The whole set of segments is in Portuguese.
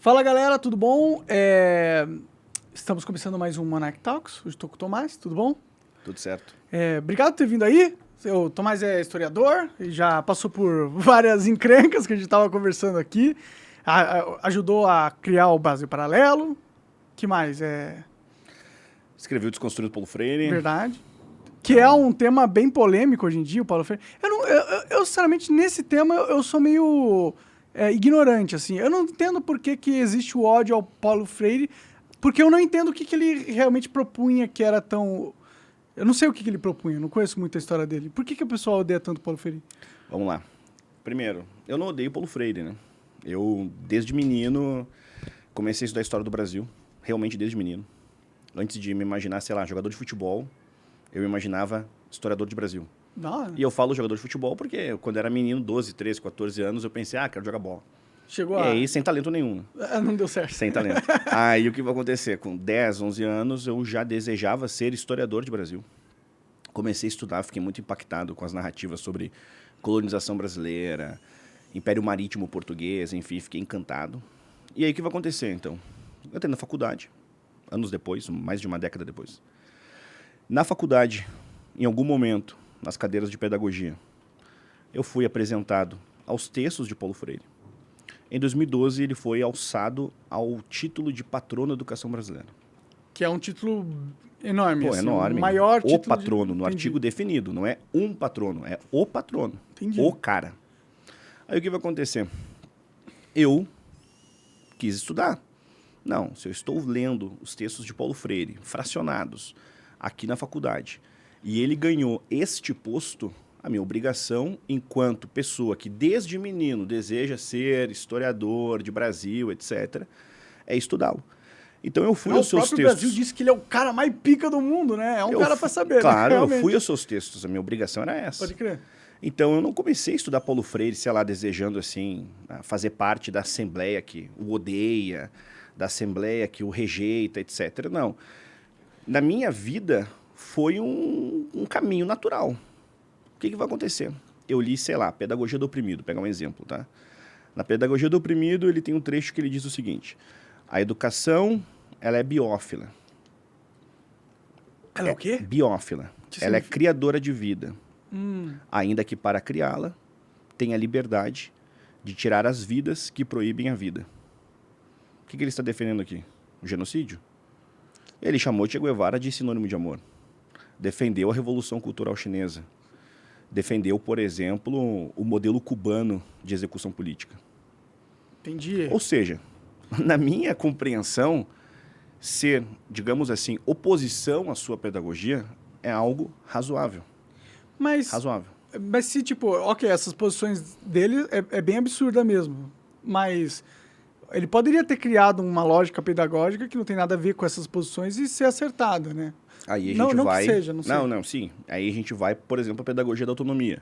Fala galera, tudo bom? Estamos começando mais um Monarch Talks. Hoje estou com o Tomás, tudo bom? Tudo certo. Obrigado por ter vindo aí. O Tomás é historiador e já passou por várias encrencas que a gente estava conversando aqui. Ajudou a criar o Brasil Paralelo. Que mais? Escreveu Desconstruindo Paulo Freire. Verdade. Que é um tema bem polêmico hoje em dia, o Paulo Freire. Eu sinceramente, nesse tema, eu sou meio ignorante, assim. Eu não entendo por que existe o ódio ao Paulo Freire, porque eu não entendo o que ele realmente propunha que era tão... Eu não sei o que ele propunha, não conheço muito a história dele. Por que o pessoal odeia tanto o Paulo Freire? Vamos lá. Primeiro, eu não odeio Paulo Freire, né? Eu, desde menino, comecei a estudar a história do Brasil. Realmente desde menino. Antes de me imaginar, sei lá, jogador de futebol, eu me imaginava historiador de Brasil. Não. E eu falo jogador de futebol porque quando era menino, 12, 13, 14 anos, eu pensei, quero jogar bola. Chegou e aí, sem talento nenhum. Não deu certo. Sem talento. Aí, o que vai acontecer? Com 10, 11 anos, eu já desejava ser historiador de Brasil. Comecei a estudar, fiquei muito impactado com as narrativas sobre colonização brasileira, Império Marítimo Português, enfim, fiquei encantado. E aí, o que vai acontecer, então? Eu entrei na faculdade, anos depois, mais de uma década depois. Na faculdade, em algum momento, nas cadeiras de pedagogia, eu fui apresentado aos textos de Paulo Freire. Em 2012, ele foi alçado ao título de patrono da educação brasileira. Que é um título enorme. Pô, assim, enorme. O maior título. O patrono, no artigo definido. Não é um patrono, é o patrono. Entendi. O cara. Aí o que vai acontecer? Eu quis estudar. Não, se eu estou lendo os textos de Paulo Freire, fracionados, aqui na faculdade, e ele ganhou este posto, a minha obrigação, enquanto pessoa que desde menino deseja ser historiador de Brasil, etc., é estudá-lo. Então eu fui aos seus textos. O próprio Brasil disse que ele é o cara mais pica do mundo, né? É um cara para saber. Claro, né? Eu fui aos seus textos, a minha obrigação era essa. Pode crer. Então eu não comecei a estudar Paulo Freire, sei lá, desejando assim, fazer parte da Assembleia que o odeia, da Assembleia que o rejeita, etc. Não. Na minha vida foi um caminho natural. O que vai acontecer? Eu li, sei lá, Pedagogia do Oprimido, vou pegar um exemplo, tá? Na Pedagogia do Oprimido, ele tem um trecho que ele diz o seguinte: a educação, ela é biófila. Ela é o quê? Biófila. Ela é criadora de vida. Ainda que para criá-la, tem a liberdade de tirar as vidas que proíbem a vida. O que ele está defendendo aqui? O genocídio? Ele chamou Che Guevara de sinônimo de amor. Defendeu a Revolução Cultural Chinesa. Defendeu, por exemplo, o modelo cubano de execução política. Entendi. Ou seja, na minha compreensão, ser, digamos assim, oposição à sua pedagogia é algo razoável. Razoável. Mas se, tipo, ok, essas posições dele é bem absurda mesmo, mas ele poderia ter criado uma lógica pedagógica que não tem nada a ver com essas posições e ser acertada, né? Aí a gente vai... Que seja, não sei. Não, sim. Aí a gente vai, por exemplo, a pedagogia da autonomia.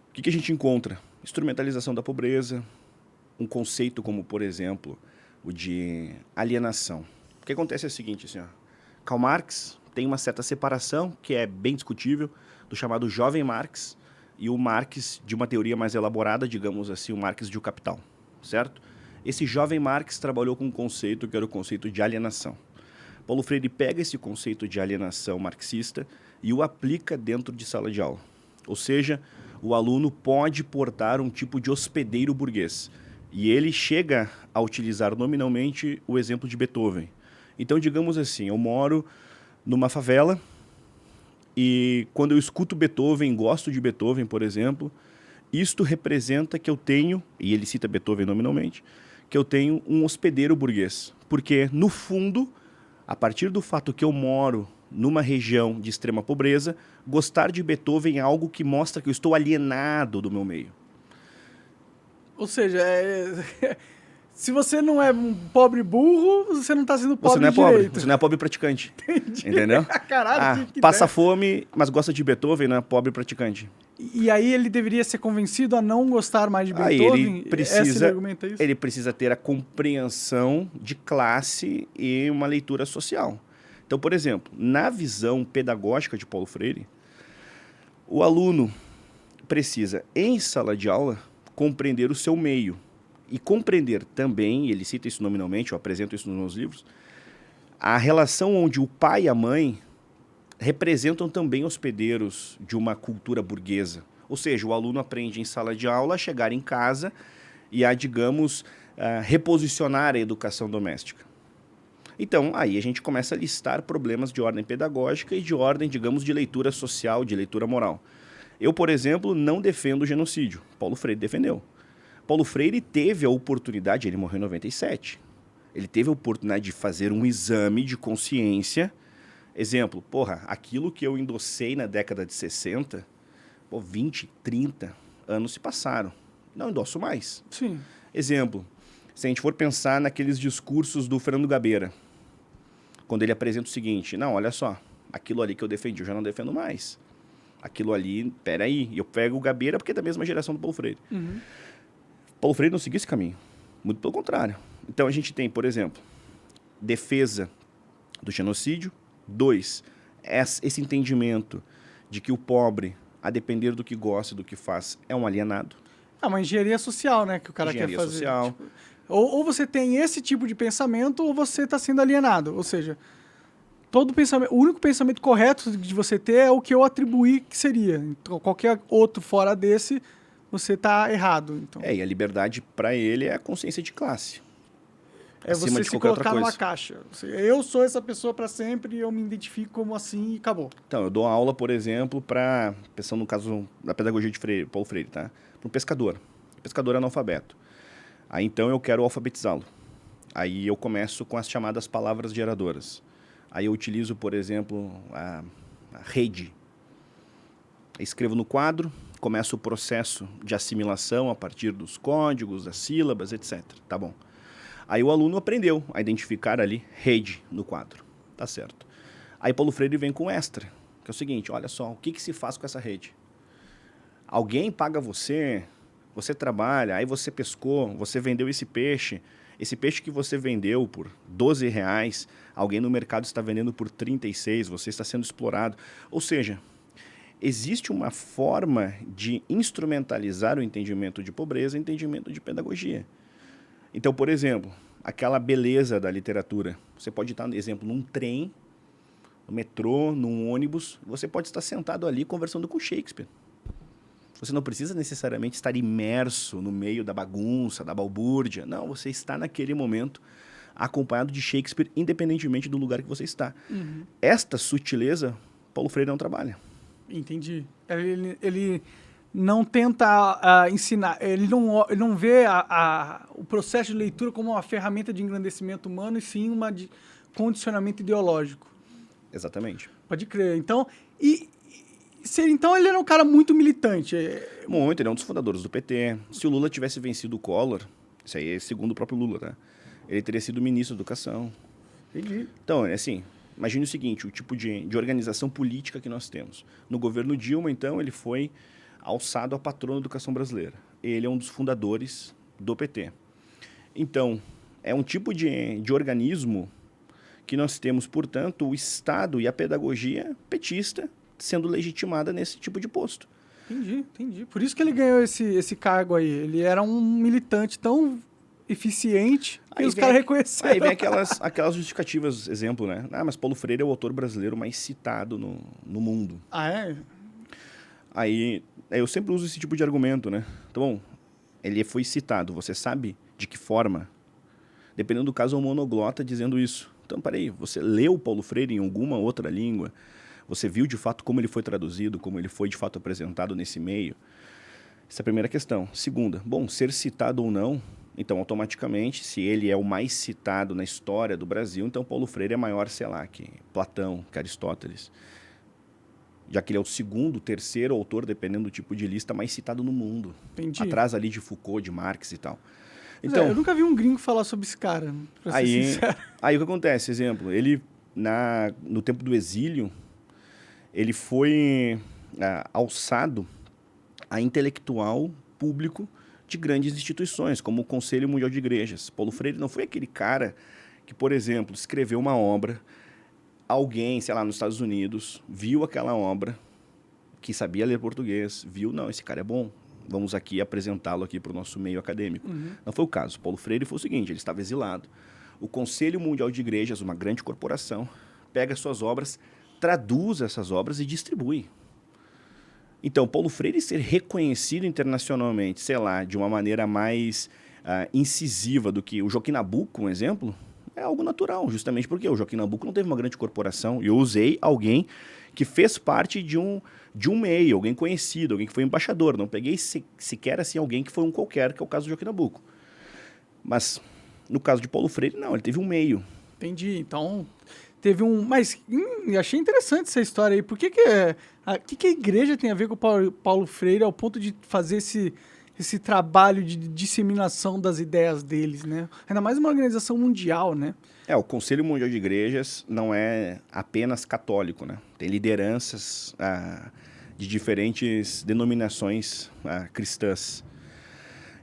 O que a gente encontra? Instrumentalização da pobreza, um conceito como, por exemplo, o de alienação. O que acontece é o seguinte, assim, ó, Karl Marx tem uma certa separação, que é bem discutível, do chamado jovem Marx e o Marx de uma teoria mais elaborada, digamos assim, o Marx de O Capital, certo? Esse jovem Marx trabalhou com um conceito que era o conceito de alienação. Paulo Freire pega esse conceito de alienação marxista e o aplica dentro de sala de aula. Ou seja, o aluno pode portar um tipo de hospedeiro burguês. E ele chega a utilizar nominalmente o exemplo de Beethoven. Então, digamos assim, eu moro numa favela e quando eu escuto Beethoven, gosto de Beethoven, por exemplo, isto representa que eu tenho, e ele cita Beethoven nominalmente, que eu tenho um hospedeiro burguês. Porque, no fundo, a partir do fato que eu moro numa região de extrema pobreza, gostar de Beethoven é algo que mostra que eu estou alienado do meu meio. Ou seja, se você não é um pobre burro, você não está sendo pobre Você não é direito. pobre, você não é pobre praticante. Entendi. Entendeu? Caralho, que passa ideia. fome, mas gosta de Beethoven, não é pobre praticante. E aí ele deveria ser convencido a não gostar mais de Aí Beethoven? ele argumenta isso? ele precisa ter a compreensão de classe e uma leitura social. Então, por exemplo, na visão pedagógica de Paulo Freire, o aluno precisa, em sala de aula, compreender o seu meio. E compreender também, e ele cita isso nominalmente, eu apresento isso nos meus livros, a relação onde o pai e a mãe representam também hospedeiros de uma cultura burguesa. Ou seja, o aluno aprende em sala de aula a chegar em casa e a, digamos, reposicionar a educação doméstica. Então, aí a gente começa a listar problemas de ordem pedagógica e de ordem, digamos, de leitura social, de leitura moral. Eu, por exemplo, não defendo o genocídio. Paulo Freire defendeu. Paulo Freire teve a oportunidade, ele morreu em 97, ele teve a oportunidade de fazer um exame de consciência. Exemplo, aquilo que eu endossei na década de 60, 20, 30 anos se passaram. Não endosso mais. Sim. Exemplo, se a gente for pensar naqueles discursos do Fernando Gabeira, quando ele apresenta o seguinte, não, olha só, aquilo ali que eu defendi, eu já não defendo mais. Aquilo ali, peraí, eu pego o Gabeira porque é da mesma geração do Paulo Freire. Uhum. Paulo Freire não seguiu esse caminho, muito pelo contrário. Então a gente tem, por exemplo, defesa do genocídio. 2, esse entendimento de que o pobre, a depender do que gosta e do que faz, é um alienado. É uma engenharia social, né, que o cara quer fazer. Social. Tipo, ou você tem esse tipo de pensamento ou você está sendo alienado. Ou seja, todo pensamento, o único pensamento correto de você ter é o que eu atribuí que seria. Então, qualquer outro fora desse, você está errado. Então, e a liberdade para ele é a consciência de classe. É você se colocar numa caixa. Eu sou essa pessoa para sempre, eu me identifico como assim e acabou. Então, eu dou aula, por exemplo, pensando no caso da pedagogia de Paulo Freire, tá? Para um pescador. O pescador é analfabeto. Aí, então, eu quero alfabetizá-lo. Aí, eu começo com as chamadas palavras geradoras. Aí, eu utilizo, por exemplo, a rede. Escrevo no quadro, começo o processo de assimilação a partir dos códigos, das sílabas, etc. Tá bom. Aí o aluno aprendeu a identificar ali rede no quadro. Tá certo. Aí Paulo Freire vem com extra, que é o seguinte, olha só, o que se faz com essa rede? Alguém paga você, você trabalha, aí você pescou, você vendeu esse peixe que você vendeu por R$12, alguém no mercado está vendendo por 36, você está sendo explorado. Ou seja, existe uma forma de instrumentalizar o entendimento de pobreza e entendimento de pedagogia. Então, por exemplo, aquela beleza da literatura. Você pode estar, por exemplo, num trem, no metrô, num ônibus, você pode estar sentado ali conversando com Shakespeare. Você não precisa necessariamente estar imerso no meio da bagunça, da balbúrdia. Não, você está naquele momento acompanhado de Shakespeare, independentemente do lugar que você está. Uhum. Esta sutileza, Paulo Freire não trabalha. Entendi. Ele não tenta ensinar, ele não vê o processo de leitura como uma ferramenta de engrandecimento humano, e sim uma de condicionamento ideológico. Exatamente. Pode crer. Então, então ele era um cara muito militante. Muito, ele é um dos fundadores do PT. Se o Lula tivesse vencido o Collor, isso aí é segundo o próprio Lula, tá? Ele teria sido ministro da Educação. Entendi. Então, assim, imagine o seguinte, o tipo de organização política que nós temos. No governo Dilma, então, ele foi alçado a patrono da educação brasileira. Ele é um dos fundadores do PT. Então, é um tipo de organismo que nós temos, portanto, o Estado e a pedagogia petista sendo legitimada nesse tipo de posto. Entendi. Por isso que ele ganhou esse cargo aí. Ele era um militante tão eficiente que os caras reconheceram. Aí vem aquelas justificativas, exemplo, né? Mas Paulo Freire é o autor brasileiro mais citado no mundo. Ah, é? Aí eu sempre uso esse tipo de argumento, né? Então, ele foi citado, você sabe de que forma? Dependendo do caso, é um monoglota dizendo isso. Então, peraí, você leu Paulo Freire em alguma outra língua? Você viu, de fato, como ele foi traduzido, como ele foi, de fato, apresentado nesse meio? Essa é a primeira questão. Segunda, ser citado ou não, então, automaticamente, se ele é o mais citado na história do Brasil, então Paulo Freire é maior, sei lá, que Platão, que Aristóteles. Já que ele é o segundo, terceiro autor, dependendo do tipo de lista, mais citado no mundo. Entendi. Atrás ali de Foucault, de Marx e tal. Então, eu nunca vi um gringo falar sobre esse cara, pra ser sincero. Aí o que acontece? Exemplo, ele, no tempo do exílio, ele foi alçado a intelectual público de grandes instituições, como o Conselho Mundial de Igrejas. Paulo Freire não foi aquele cara que, por exemplo, escreveu uma obra, alguém, sei lá, nos Estados Unidos, viu aquela obra, que sabia ler português, viu, não, esse cara é bom, vamos aqui apresentá-lo aqui para o nosso meio acadêmico. Não foi o caso. Paulo Freire foi o seguinte, ele estava exilado. O Conselho Mundial de Igrejas, uma grande corporação, pega suas obras, traduz essas obras e distribui. Então, Paulo Freire ser reconhecido internacionalmente, sei lá, de uma maneira mais incisiva do que o Joaquim Nabuco, um exemplo, é algo natural, justamente porque o Joaquim Nabuco não teve uma grande corporação. E eu usei alguém que fez parte de um meio, alguém conhecido, alguém que foi embaixador. Não peguei sequer assim alguém que foi um qualquer, que é o caso do Joaquim Nabuco. Mas, no caso de Paulo Freire, não, ele teve um meio. Entendi. Então, teve um... Mas achei interessante essa história aí. Por que que a igreja tem a ver com o Paulo Freire ao ponto de fazer esse trabalho de disseminação das ideias deles, né? Ainda mais uma organização mundial, né? O Conselho Mundial de Igrejas não é apenas católico, né? Tem lideranças de diferentes denominações cristãs.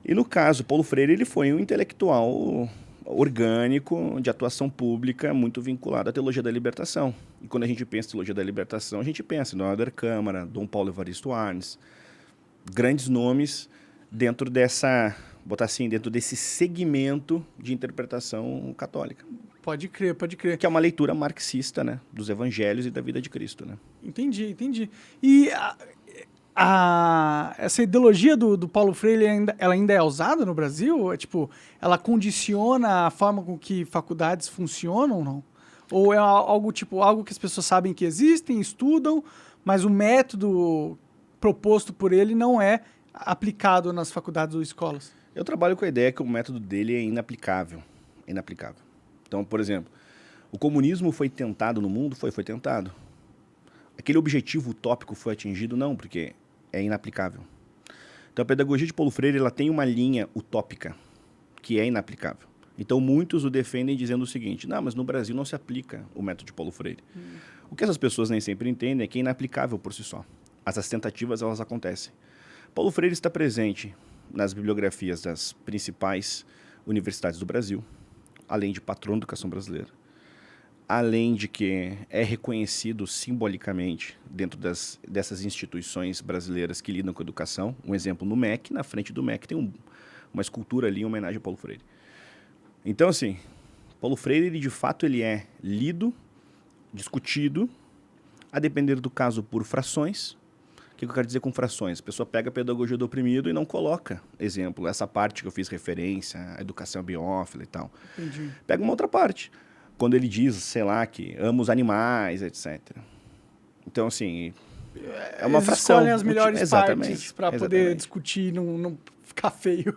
E no caso, Paulo Freire ele foi um intelectual orgânico, de atuação pública, muito vinculado à teologia da libertação. E quando a gente pensa em teologia da libertação, a gente pensa em Dom Helder Câmara, Dom Paulo Evaristo Arnes, grandes nomes dentro dentro desse segmento de interpretação católica. Pode crer, pode crer. Que é uma leitura marxista, né, dos evangelhos e da vida de Cristo, né? Entendi. E essa ideologia do Paulo Freire ela ainda é usada no Brasil? Ela condiciona a forma com que faculdades funcionam ou não? Ou é algo que as pessoas sabem que existem, estudam, mas o método proposto por ele não é aplicado nas faculdades ou escolas? Eu trabalho com a ideia que o método dele é inaplicável. Então, por exemplo, o comunismo foi tentado no mundo? Foi tentado. Aquele objetivo utópico foi atingido? Não, porque é inaplicável. Então, a pedagogia de Paulo Freire ela tem uma linha utópica, que é inaplicável. Então, muitos o defendem dizendo o seguinte, não, mas no Brasil não se aplica o método de Paulo Freire. O que essas pessoas nem sempre entendem é que é inaplicável por si só. As tentativas, elas acontecem. Paulo Freire está presente nas bibliografias das principais universidades do Brasil, além de patrono da educação brasileira, além de que é reconhecido simbolicamente dentro dessas instituições brasileiras que lidam com a educação. Um exemplo, no MEC, na frente do MEC tem uma escultura ali em homenagem a Paulo Freire. Então, assim, Paulo Freire, ele, de fato, ele é lido, discutido, a depender do caso por frações. O que eu quero dizer com frações? A pessoa pega a pedagogia do oprimido e não coloca, exemplo, essa parte que eu fiz referência, a educação biófila e tal. Entendi. Pega uma outra parte, quando ele diz, sei lá, que ama os animais, etc. Então, assim, é uma fração. Escolhem as melhores partes para poder discutir, não ficar feio.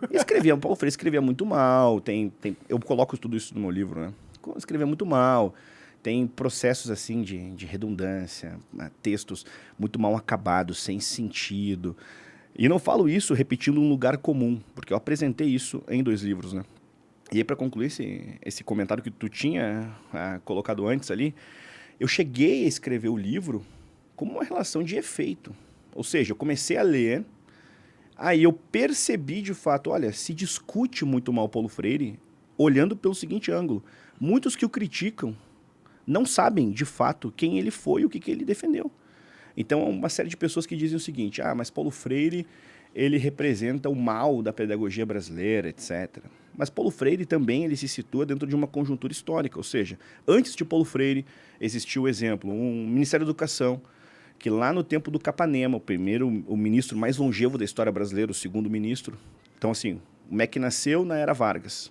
Paulo Freire escrevia muito mal, eu coloco tudo isso no meu livro, né? Escrevia muito mal. Tem processos assim de redundância, textos muito mal acabados, sem sentido. E não falo isso repetindo um lugar comum, porque eu apresentei isso em 2 livros, né? E aí, para concluir esse comentário que tu tinha colocado antes ali, eu cheguei a escrever o livro como uma relação de efeito. Ou seja, eu comecei a ler, aí eu percebi de fato, olha, se discute muito mal Paulo Freire, olhando pelo seguinte ângulo. Muitos que o criticam não sabem, de fato, quem ele foi e o que ele defendeu. Então, uma série de pessoas que dizem o seguinte, mas Paulo Freire, ele representa o mal da pedagogia brasileira, etc. Mas Paulo Freire também ele se situa dentro de uma conjuntura histórica, ou seja, antes de Paulo Freire, existiu, exemplo, um Ministério da Educação, que lá no tempo do Capanema, o ministro mais longevo da história brasileira, o segundo ministro. Então, assim, o MEC nasceu na era Vargas.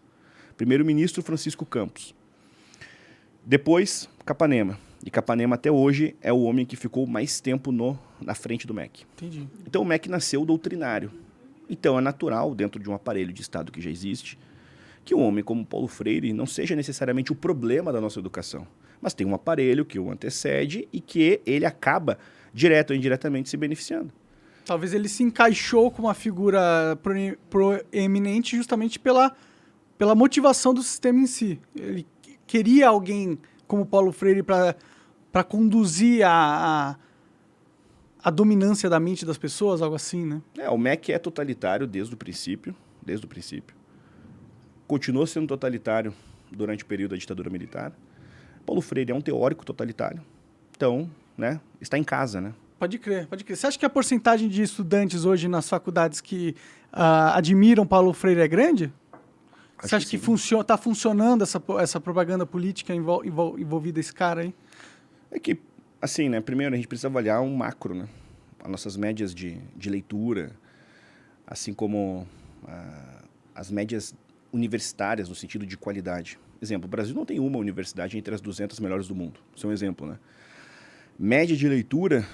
Primeiro-ministro Francisco Campos. Depois, Capanema. E Capanema, até hoje, é o homem que ficou mais tempo na frente do MEC. Entendi. Então, o MEC nasceu doutrinário. Então, é natural, dentro de um aparelho de Estado que já existe, que um homem como Paulo Freire não seja necessariamente o problema da nossa educação, mas tem um aparelho que o antecede e que ele acaba, direto ou indiretamente, se beneficiando. Talvez ele se encaixou com uma figura proeminente justamente pela motivação do sistema em si. Ele queria alguém como Paulo Freire para conduzir a dominância da mente das pessoas, algo assim, né? O MEC é totalitário desde o princípio. Continuou sendo totalitário durante o período da ditadura militar. Paulo Freire é um teórico totalitário. Então, né, está em casa, né? Pode crer, pode crer. Você acha que a porcentagem de estudantes hoje nas faculdades que admiram Paulo Freire é grande? Você acha que está funcionando essa propaganda política envolvida esse cara aí? É que, assim, né? Primeiro a gente precisa avaliar um macro, né? As nossas médias de leitura, assim como as médias universitárias no sentido de qualidade. Exemplo, o Brasil não tem uma universidade entre as 200 melhores do mundo. Isso é um exemplo, né? Média de leitura,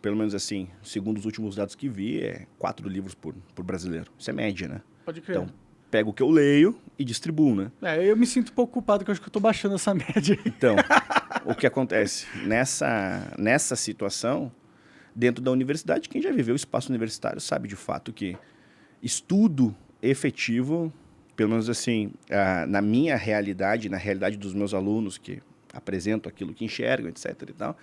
pelo menos assim, segundo os últimos dados que vi, é 4 livros por brasileiro. Isso é média, né? Pode crer. Então, pego o que eu leio e distribuo, né? Eu me sinto um pouco culpado, porque eu acho que eu estou baixando essa média. Então, o que acontece? Nessa situação, dentro da universidade, quem já viveu o espaço universitário sabe de fato que estudo efetivo, pelo menos assim, na minha realidade, na realidade dos meus alunos que apresentam aquilo que enxergam, etc. e tal,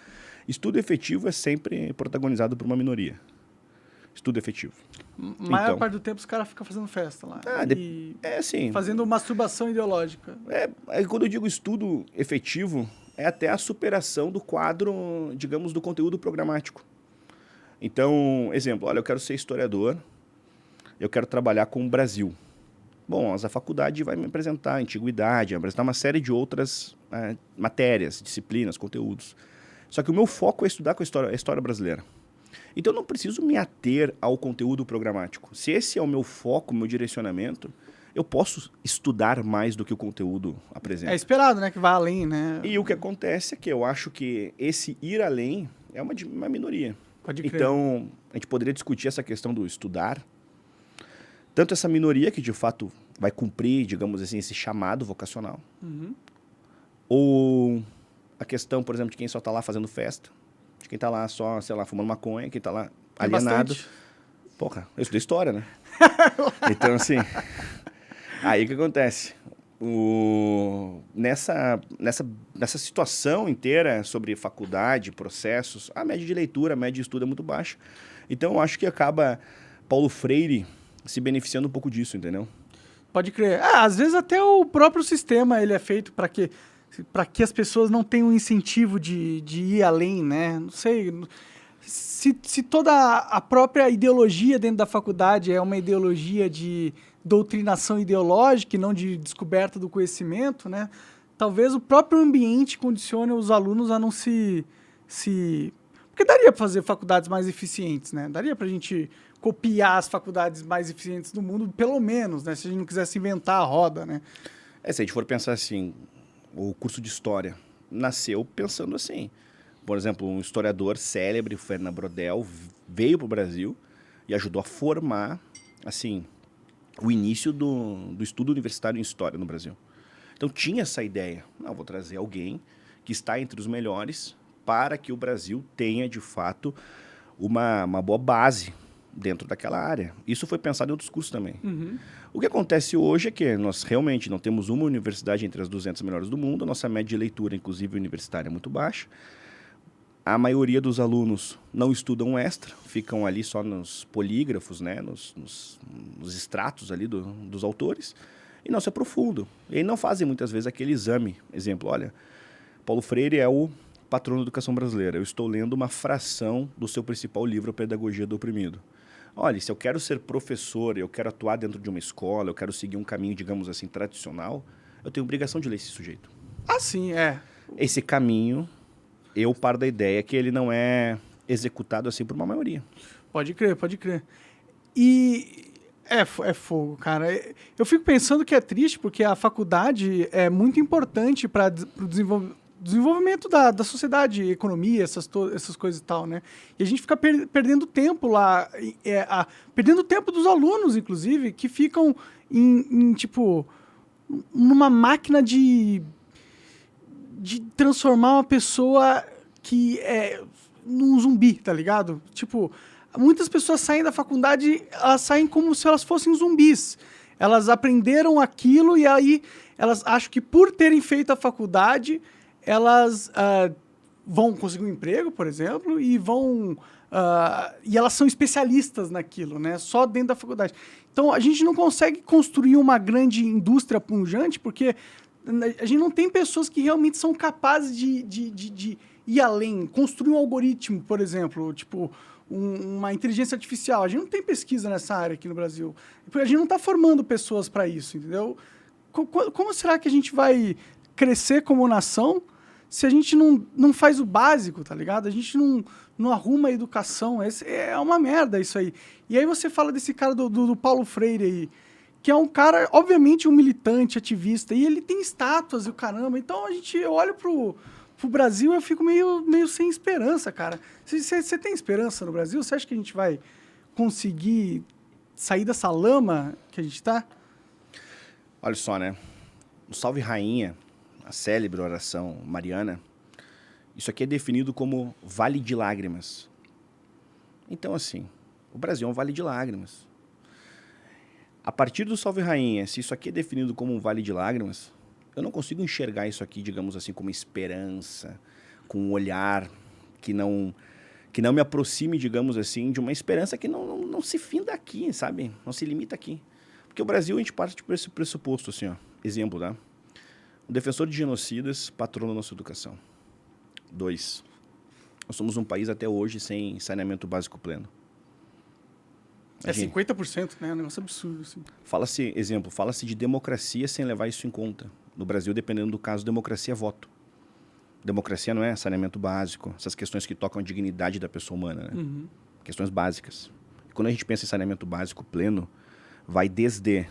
estudo efetivo é sempre protagonizado por uma minoria. Estudo efetivo. A maior parte do tempo os caras ficam fazendo festa lá. Assim. Fazendo masturbação ideológica. Quando eu digo estudo efetivo, é até a superação do quadro, digamos, do conteúdo programático. Então, exemplo, olha, eu quero ser historiador, eu quero trabalhar com o Brasil. Bom, a faculdade vai me apresentar a antiguidade, vai me apresentar uma série de outras matérias, disciplinas, conteúdos. Só que o meu foco é estudar com a história brasileira. Então, eu não preciso me ater ao conteúdo programático. Se esse é o meu foco, o meu direcionamento, eu posso estudar mais do que o conteúdo apresenta. É esperado, né? Que vá além, né? E o que acontece é que eu acho que esse ir além é uma minoria. Pode crer. Então, a gente poderia discutir essa questão do estudar. Tanto essa minoria que, de fato, vai cumprir, digamos assim, esse chamado vocacional. Uhum. Ou a questão, por exemplo, de quem só está lá fazendo festa. De quem está lá só, sei lá, fumando maconha. Quem está lá alienado. Bastante. Porra, eu estudei história, né? Então, assim... Aí o que acontece? Nessa situação inteira sobre faculdade, processos, a média de leitura, a média de estudo é muito baixa. Então, eu acho que acaba Paulo Freire se beneficiando um pouco disso, entendeu? Pode crer. Às vezes até o próprio sistema ele é feito para que as pessoas não tenham um incentivo de ir além, né? Não sei... Se toda a própria ideologia dentro da faculdade é uma ideologia de doutrinação ideológica e não de descoberta do conhecimento, né? Talvez o próprio ambiente condicione os alunos a não se... Porque daria para fazer faculdades mais eficientes, né? Daria para a gente copiar as faculdades mais eficientes do mundo, pelo menos, né? Se a gente não quisesse inventar a roda, né? Se a gente for pensar assim, o curso de História nasceu pensando assim... Por exemplo, um historiador célebre, Fernand Braudel, veio para o Brasil e ajudou a formar, assim, o início do estudo universitário em História no Brasil. Então, tinha essa ideia. Vou trazer alguém que está entre os melhores para que o Brasil tenha, de fato, uma boa base dentro daquela área. Isso foi pensado em outros cursos também. Uhum. O que acontece hoje é que nós realmente não temos uma universidade entre as 200 melhores do mundo. A nossa média de leitura, inclusive universitária, é muito baixa. A maioria dos alunos não estudam extra, ficam ali só nos polígrafos, né, nos extratos ali dos autores, e não se aprofundam. E não fazem muitas vezes aquele exame. Exemplo, olha, Paulo Freire é o patrono da educação brasileira. Eu estou lendo uma fração do seu principal livro, Pedagogia do Oprimido. Olha, se eu quero ser professor, eu quero atuar dentro de uma escola, eu quero seguir um caminho, digamos assim, tradicional, eu tenho obrigação de ler esse sujeito. Sim, é. Esse caminho... Eu paro da ideia que ele não é executado assim por uma maioria. Pode crer, pode crer. E é fogo, cara. Eu fico pensando que é triste porque a faculdade é muito importante para o desenvolvimento da sociedade, economia, essas coisas e tal, né? E a gente fica perdendo tempo lá, perdendo tempo dos alunos, inclusive, que ficam tipo, numa máquina de transformar uma pessoa que é num zumbi, tá ligado? Tipo, muitas pessoas saem da faculdade, elas saem como se elas fossem zumbis. Elas aprenderam aquilo e aí elas acham que por terem feito a faculdade, elas vão conseguir um emprego, por exemplo, e e elas são especialistas naquilo, né? Só dentro da faculdade. Então, a gente não consegue construir uma grande indústria pujante porque a gente não tem pessoas que realmente são capazes de ir além, construir um algoritmo, por exemplo, tipo, uma inteligência artificial. A gente não tem pesquisa nessa área aqui no Brasil. A gente não está formando pessoas para isso, entendeu? Como será que a gente vai crescer como nação se a gente não faz o básico, tá ligado? A gente não arruma a educação. É uma merda isso aí. E aí você fala desse cara do Paulo Freire aí, que é um cara, obviamente, um militante, ativista, e ele tem estátuas e o caramba. Então eu olho pro Brasil e eu fico meio sem esperança, cara. Você tem esperança no Brasil? Você acha que a gente vai conseguir sair dessa lama que a gente tá? Olha só, né? O Salve Rainha, a célebre oração mariana, isso aqui é definido como vale de lágrimas. Então, assim, o Brasil é um vale de lágrimas. A partir do Salve Rainha, se isso aqui é definido como um vale de lágrimas, eu não consigo enxergar isso aqui, digamos assim, como esperança, com um olhar que não me aproxime, digamos assim, de uma esperança que não se finda aqui, sabe? Não se limita aqui. Porque o Brasil, a gente parte por esse pressuposto, assim, ó. Exemplo, tá? O defensor de genocidas patrona a nossa educação. 2. Nós somos um país até hoje sem saneamento básico pleno. Imagina. 50%, né? É um negócio absurdo, assim. Fala-se de democracia sem levar isso em conta. No Brasil, dependendo do caso, democracia é voto. Democracia não é saneamento básico, essas questões que tocam a dignidade da pessoa humana, né? Uhum. Questões básicas. E quando a gente pensa em saneamento básico pleno, vai desde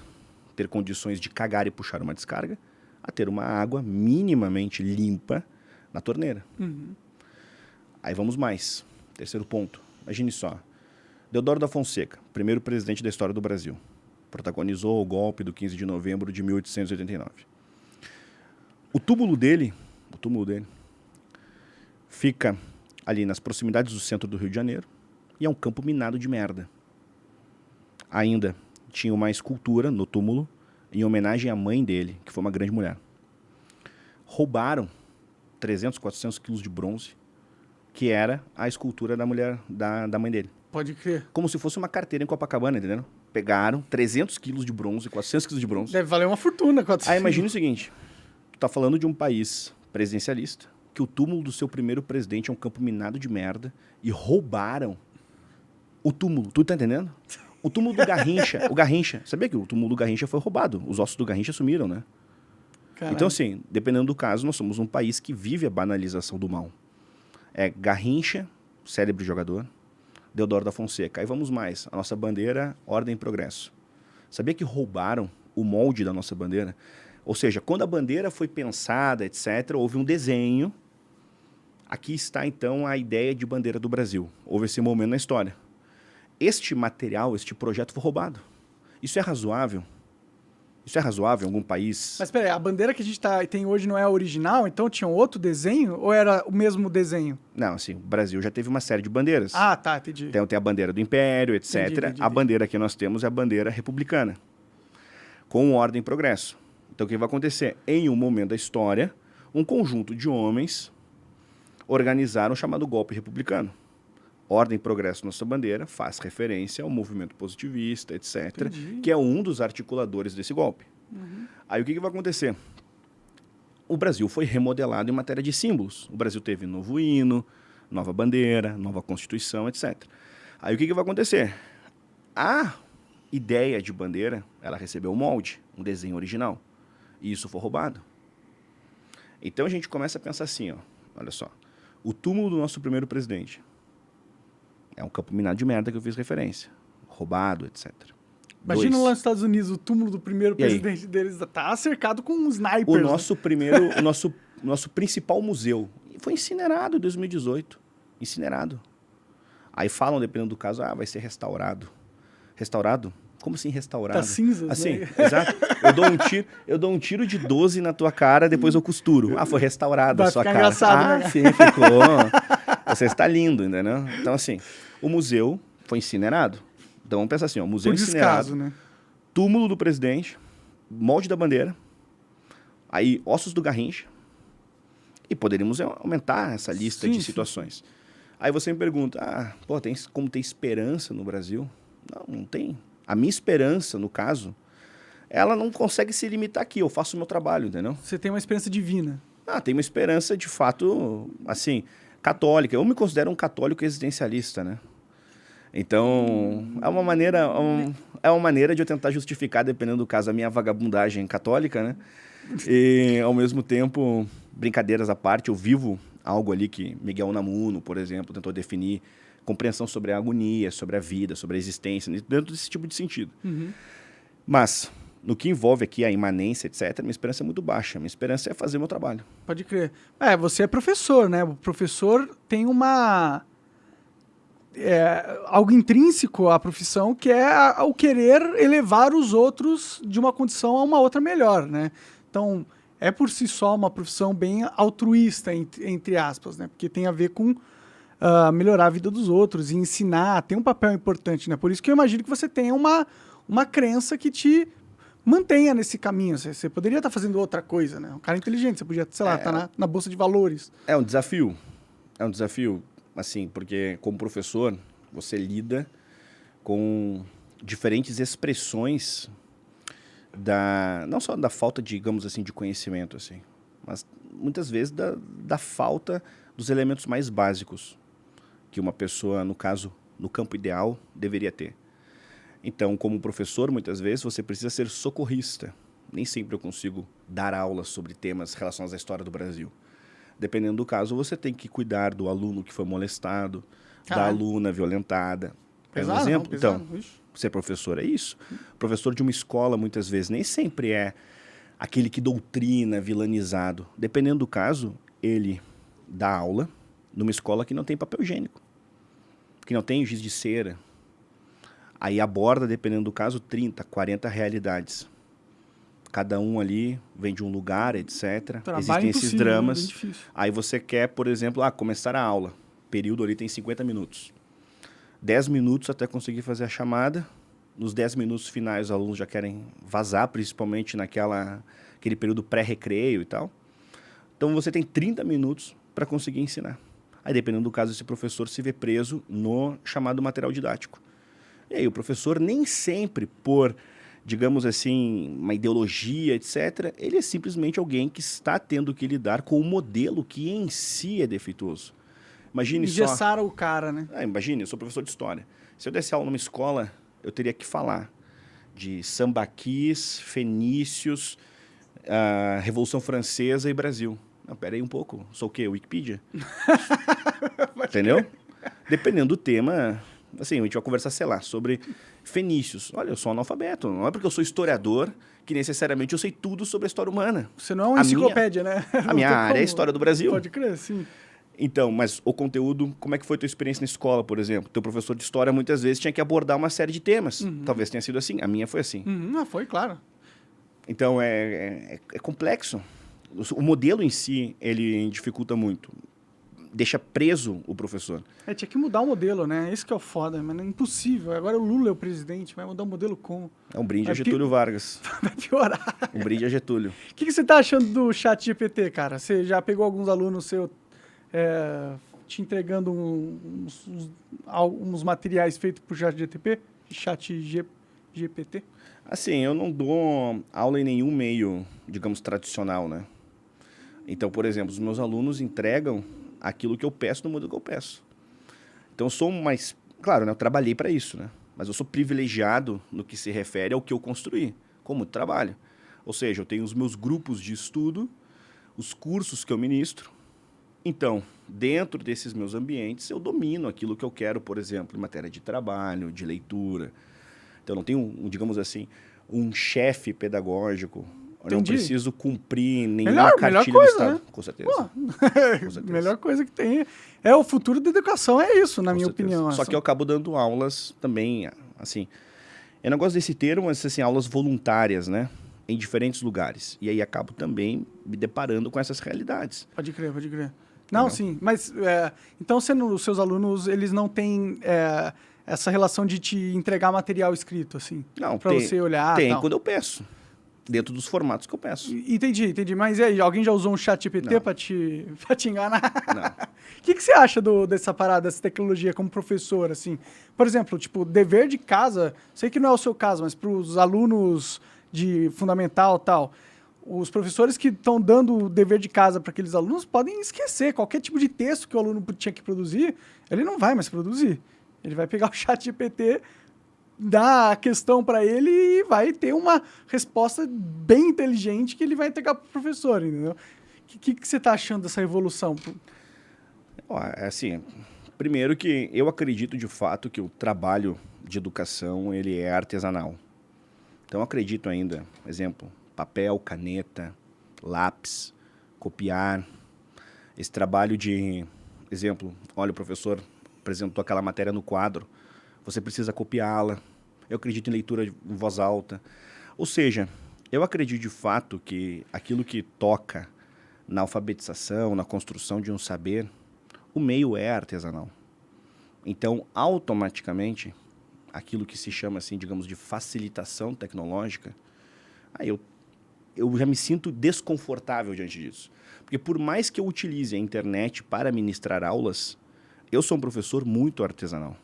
ter condições de cagar e puxar uma descarga, a ter uma água minimamente limpa na torneira. Uhum. Aí vamos mais. Terceiro ponto. Imagine só. Deodoro da Fonseca, primeiro presidente da história do Brasil. Protagonizou o golpe do 15 de novembro de 1889. O túmulo dele fica ali nas proximidades do centro do Rio de Janeiro e é um campo minado de merda. Ainda tinha uma escultura no túmulo em homenagem à mãe dele, que foi uma grande mulher. Roubaram 300, 400 quilos de bronze, que era a escultura da mulher, da mãe dele. Pode crer. Como se fosse uma carteira em Copacabana, entendeu? Pegaram 300 quilos de bronze, 400 quilos de bronze. Deve valer uma fortuna. 400. Aí imagina o seguinte, tu tá falando de um país presidencialista, que o túmulo do seu primeiro presidente é um campo minado de merda, e roubaram o túmulo. Tu tá entendendo? O túmulo do Garrincha, sabia que o túmulo do Garrincha foi roubado? Os ossos do Garrincha sumiram, né? Caralho. Então, assim, dependendo do caso, nós somos um país que vive a banalização do mal. É Garrincha, célebre jogador, Deodoro da Fonseca. Aí vamos mais, a nossa bandeira, ordem e progresso. Sabia que roubaram o molde da nossa bandeira? Ou seja, quando a bandeira foi pensada, etc., houve um desenho. Aqui está, então, a ideia de bandeira do Brasil. Houve esse momento na história. Este material, este projeto foi roubado. Isso é razoável? Isso é razoável em algum país? Mas peraí, a bandeira que a gente tem hoje não é a original? Então tinha outro desenho? Ou era o mesmo desenho? Não, assim, o Brasil já teve uma série de bandeiras. Ah, tá, entendi. Então tem a bandeira do Império, etc. Entendi. A bandeira que nós temos é a bandeira republicana, com ordem e progresso. Então o que vai acontecer? Em um momento da história, um conjunto de homens organizaram o chamado golpe republicano. Ordem e progresso, nossa bandeira, faz referência ao movimento positivista, etc., Entendi. Que é um dos articuladores desse golpe. Uhum. Aí o que vai acontecer? O Brasil foi remodelado em matéria de símbolos. O Brasil teve novo hino, nova bandeira, nova Constituição, etc. Aí o que vai acontecer? A ideia de bandeira, ela recebeu um molde, um desenho original. E isso foi roubado. Então a gente começa a pensar assim, ó, olha só. O túmulo do nosso primeiro presidente é um campo minado de merda que eu fiz referência. Roubado, etc. Imagina lá nos Estados Unidos, o túmulo do primeiro presidente deles tá cercado com snipers. O nosso primeiro, o nosso principal museu foi incinerado em 2018. Incinerado. Aí falam, dependendo do caso, vai ser restaurado. Restaurado? Como assim restaurado? Tá cinzas, assim, né? Exato. Eu dou um tiro de 12 na tua cara, depois eu costuro. Foi restaurado a sua cara. Engraçado, né? Sim, ficou. Você está lindo, entendeu? Então, assim, o museu foi incinerado. Então, vamos pensar assim, ó, museu incinerado. Descaso, né? Túmulo do presidente, molde da bandeira, aí ossos do Garrincha, e poderíamos aumentar essa lista de situações. Sim. Aí você me pergunta, tem como ter esperança no Brasil? Não tem. A minha esperança, no caso, ela não consegue se limitar aqui. Eu faço o meu trabalho, entendeu? Você tem uma esperança divina. Tem uma esperança, de fato, assim, católica. Eu me considero um católico existencialista, né? Então, é uma maneira de eu tentar justificar, dependendo do caso, a minha vagabundagem católica, né? E, ao mesmo tempo, brincadeiras à parte, eu vivo algo ali que Miguel Unamuno, por exemplo, tentou definir, compreensão sobre a agonia, sobre a vida, sobre a existência, dentro desse tipo de sentido. Mas, no que envolve aqui a imanência, etc., minha esperança é muito baixa. Minha esperança é fazer meu trabalho. Pode crer. Você é professor, né? O professor tem algo intrínseco à profissão, que é o querer elevar os outros de uma condição a uma outra melhor, né? Então, é por si só uma profissão bem altruísta, entre aspas, né? Porque tem a ver com melhorar a vida dos outros e ensinar, tem um papel importante, né? Por isso que eu imagino que você tenha uma crença que te mantenha nesse caminho. Você poderia estar fazendo outra coisa, né? Um cara inteligente, você podia, sei lá, estar na bolsa de valores. É um desafio. É um desafio, assim, porque como professor, você lida com diferentes expressões não só da falta, digamos assim, de conhecimento, assim, mas muitas vezes da falta dos elementos mais básicos que uma pessoa, no caso, no campo ideal, deveria ter. Então, como professor, muitas vezes, você precisa ser socorrista. Nem sempre eu consigo dar aulas sobre temas relacionados à história do Brasil. Dependendo do caso, você tem que cuidar do aluno que foi molestado, da aluna violentada. Pesado, um exemplo? pesado, então, ser professor é isso. Professor de uma escola, muitas vezes, nem sempre é aquele que doutrina, vilanizado. Dependendo do caso, ele dá aula numa escola que não tem papel higiênico, que não tem giz de cera. Aí aborda, dependendo do caso, 30, 40 realidades. Cada um ali vem de um lugar, etc. Existem esses dramas. Né? Aí você quer, por exemplo, começar a aula. O período ali tem 50 minutos. 10 minutos até conseguir fazer a chamada. Nos 10 minutos finais, os alunos já querem vazar, principalmente naquele período pré-recreio e tal. Então, você tem 30 minutos para conseguir ensinar. Aí, dependendo do caso, esse professor se vê preso no chamado material didático. E aí, o professor nem sempre, por, digamos assim, uma ideologia, etc., ele é simplesmente alguém que está tendo que lidar com um modelo que em si é defeituoso. Imagine só... Engessaram o cara, né? Imagine, eu sou professor de história. Se eu desse aula numa escola, eu teria que falar de sambaquis, fenícios, Revolução Francesa e Brasil. Não, pera aí um pouco. Sou o quê? Wikipedia? Entendeu? Dependendo do tema, assim, a gente vai conversar, sei lá, sobre fenícios. Olha, eu sou analfabeto. Não é porque eu sou historiador que necessariamente eu sei tudo sobre a história humana. Você não é uma enciclopédia, né? A minha área é a história do Brasil. Pode crer, sim. Então, mas o conteúdo, como é que foi a tua experiência na escola, por exemplo? Teu professor de história, muitas vezes, tinha que abordar uma série de temas. Talvez tenha sido assim. A minha foi assim. Foi, claro. Então, é complexo. O modelo em si, ele dificulta muito. Deixa preso o professor. Tinha que mudar o modelo, né? Isso que é o foda, mas é impossível. Agora o Lula é o presidente, vai mudar o modelo como? É um brinde a Getúlio Vargas. Vai piorar. Um brinde a Getúlio. O que você tá achando do chat GPT, cara? Você já pegou alguns alunos seus te entregando uns materiais feitos por chat GPT? Assim, eu não dou aula em nenhum meio, digamos, tradicional, né? Então, por exemplo, os meus alunos entregam aquilo que eu peço no modelo que eu peço. Então, eu sou mais... Claro, né, eu trabalhei para isso, né? Mas eu sou privilegiado no que se refere ao que eu construí, com muito trabalho. Ou seja, eu tenho os meus grupos de estudo, os cursos que eu ministro. Então, dentro desses meus ambientes, eu domino aquilo que eu quero, por exemplo, em matéria de trabalho, de leitura. Então, eu não tenho, digamos assim, um chefe pedagógico. Eu não preciso cumprir nenhuma cartilha do Estado. Né? Com certeza. Com certeza. Melhor coisa que tem. É o futuro da educação, é isso, na minha opinião. Só que eu acabo dando aulas também, assim... Eu não gosto desse termo, mas assim, aulas voluntárias, né? Em diferentes lugares. E aí acabo também me deparando com essas realidades. Pode crer, pode crer. Não, sim, mas então os seus alunos, eles não têm essa relação de te entregar material escrito, assim? Não, para você olhar. Tem quando eu peço, dentro dos formatos que eu peço. Entendi. Mas e aí, alguém já usou um chat GPT para te enganar? Não. O que você acha dessa parada, dessa tecnologia como professor, assim? Por exemplo, tipo, dever de casa, sei que não é o seu caso, mas para os alunos de fundamental e tal, os professores que estão dando o dever de casa para aqueles alunos podem esquecer qualquer tipo de texto que o aluno tinha que produzir, ele não vai mais produzir. Ele vai pegar o chat GPT, dar a questão para ele e vai ter uma resposta bem inteligente que ele vai entregar para o professor, entendeu? O que você está achando dessa evolução? Ó, assim, primeiro que eu acredito de fato que o trabalho de educação ele é artesanal. Então eu acredito ainda, exemplo, papel, caneta, lápis, copiar, esse trabalho de, exemplo, olha, o professor apresentou aquela matéria no quadro, você precisa copiá-la. Eu acredito em leitura em voz alta. Ou seja, eu acredito de fato que aquilo que toca na alfabetização, na construção de um saber, o meio é artesanal. Então, automaticamente, aquilo que se chama, assim, digamos, de facilitação tecnológica, aí eu já me sinto desconfortável diante disso. Porque por mais que eu utilize a internet para ministrar aulas, eu sou um professor muito artesanal.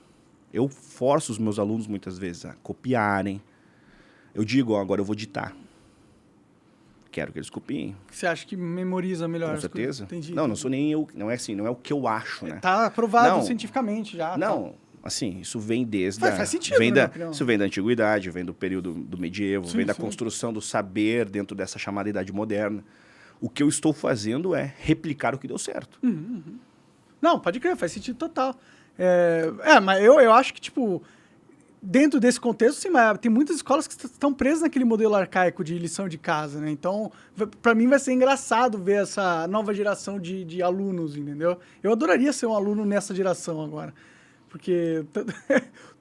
Eu forço os meus alunos muitas vezes a copiarem. Eu digo, ó, agora eu vou ditar. Quero que eles copiem. Você acha que memoriza melhor? Com certeza. Entendi. Não sou nem eu, não é assim, não é o que eu acho, né? Tá aprovado Não. cientificamente já. Não, assim, isso vem desde Faz sentido, vem na da, minha opinião. isso vem da antiguidade, vem do período do medievo, Sim, vem da sim. construção do saber dentro dessa chamada idade moderna. O que eu estou fazendo é replicar o que deu certo. Não, pode crer, faz sentido total. Mas eu acho que, tipo, dentro desse contexto, sim, mas tem muitas escolas que estão presas naquele modelo arcaico de lição de casa, né? Então, para mim vai ser engraçado ver essa nova geração de alunos, entendeu? Eu adoraria ser um aluno nessa geração agora. Porque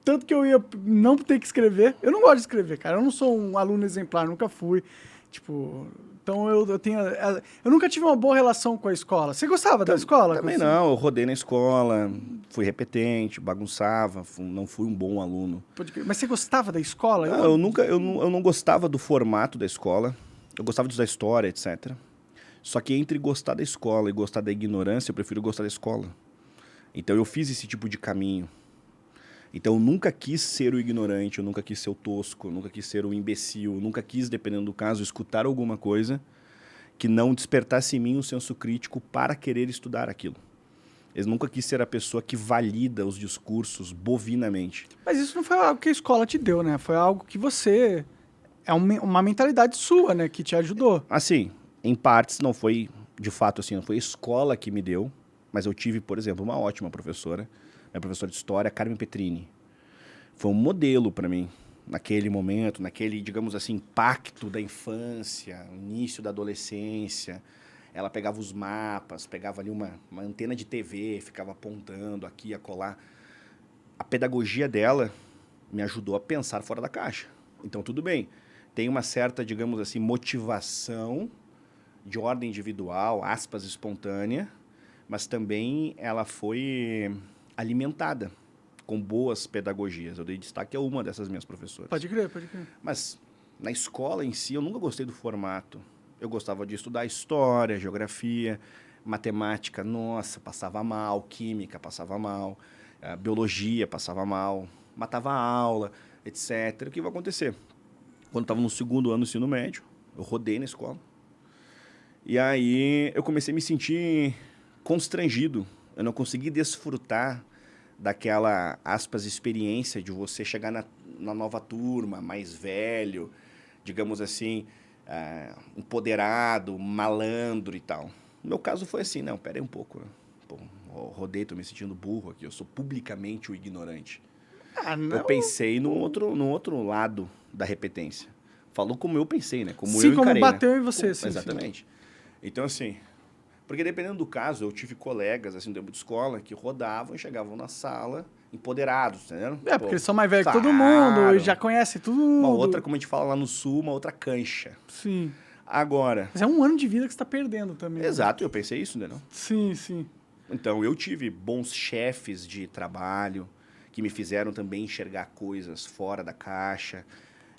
tanto que eu ia não ter que escrever. Eu não gosto de escrever, cara. Eu não sou um aluno exemplar, nunca fui. Tipo, então eu nunca tive uma boa relação com a escola. Você gostava da escola? Também não, eu rodei na escola, fui repetente, bagunçava, não fui um bom aluno. Mas você gostava da escola? Eu não gostava do formato da escola, eu gostava de estudar história, etc. Só que entre gostar da escola e gostar da ignorância, eu prefiro gostar da escola. Então eu fiz esse tipo de caminho. Então eu nunca quis ser o ignorante, eu nunca quis ser o tosco, eu nunca quis ser o imbecil, eu nunca quis, dependendo do caso, escutar alguma coisa que não despertasse em mim um senso crítico para querer estudar aquilo. Eu nunca quis ser a pessoa que valida os discursos bovinamente. Mas isso não foi algo que a escola te deu, né? Foi algo que você... É uma mentalidade sua, né? Que te ajudou. Assim, em partes não foi, de fato, assim, não foi a escola que me deu, mas eu tive, por exemplo, uma ótima professora, minha professora de história, Carmen Petrini. Foi um modelo para mim, naquele momento, naquele, digamos assim, impacto da infância, início da adolescência. Ela pegava os mapas, pegava ali uma antena de TV, ficava apontando aqui, acolá. A pedagogia dela me ajudou a pensar fora da caixa. Então, tudo bem. Tem uma certa, digamos assim, motivação de ordem individual, aspas, espontânea, mas também ela foi alimentada com boas pedagogias. Eu dei destaque a uma dessas minhas professoras. Pode crer, pode crer. Mas na escola em si, eu nunca gostei do formato. Eu gostava de estudar história, geografia, matemática, nossa, passava mal, química, passava mal, biologia, passava mal, matava a aula, etc. O que vai acontecer? Quando estava no segundo ano do ensino médio, eu rodei na escola. E aí eu comecei a me sentir constrangido. Eu não consegui desfrutar daquela, aspas, experiência de você chegar na nova turma, mais velho, digamos assim, empoderado, malandro e tal. No meu caso foi assim, não, pera aí um pouco. Pô, rodei, tô me sentindo burro aqui, eu sou publicamente o ignorante. Eu pensei no outro lado da repetência. Falou como eu pensei, né? Como eu encarei, como bateu né? em você, sim. Exatamente. Então, assim, porque dependendo do caso, eu tive colegas, assim, do tempo de escola, que rodavam e chegavam na sala empoderados, entendeu? Porque eles são mais velhos que todo mundo e já conhecem tudo. Uma outra, como a gente fala lá no Sul, uma outra cancha. Sim. Agora... Mas é um ano de vida que você tá perdendo também. Exato, eu pensei isso, entendeu? Sim, sim. Então, eu tive bons chefes de trabalho que me fizeram também enxergar coisas fora da caixa.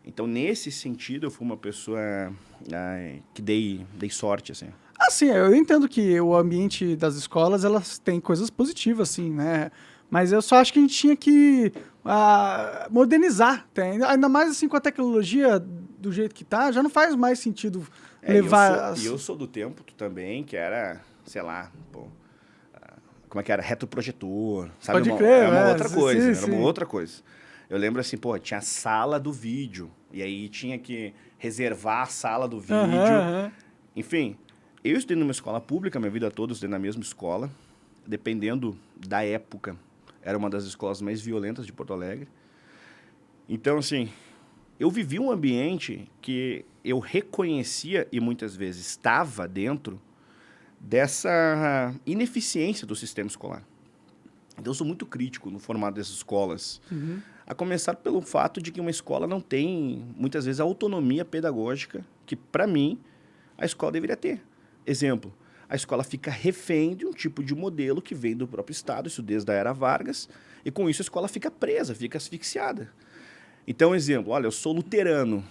Então, nesse sentido, eu fui uma pessoa que dei sorte, assim. Assim, eu entendo que o ambiente das escolas, elas têm coisas positivas, assim, né? Mas eu só acho que a gente tinha que modernizar. Ainda mais, assim, com a tecnologia do jeito que tá, já não faz mais sentido levar... E eu sou do tempo também, que era, sei lá, como é que era? Retroprojetor, sabe? Pode crer, era uma outra coisa, sim, era uma outra coisa. Eu lembro assim, tinha a sala do vídeo, e aí tinha que reservar a sala do vídeo. Enfim, eu estudei numa escola pública, minha vida toda eu estudei na mesma escola, dependendo da época, era uma das escolas mais violentas de Porto Alegre. Então, assim, eu vivi um ambiente que eu reconhecia e muitas vezes estava dentro dessa ineficiência do sistema escolar. Então, eu sou muito crítico no formato dessas escolas. A começar pelo fato de que uma escola não tem, muitas vezes, a autonomia pedagógica que, para mim, a escola deveria ter. Exemplo, a escola fica refém de um tipo de modelo que vem do próprio Estado, isso desde a era Vargas, e com isso a escola fica presa, fica asfixiada. Então, exemplo, olha, eu sou luterano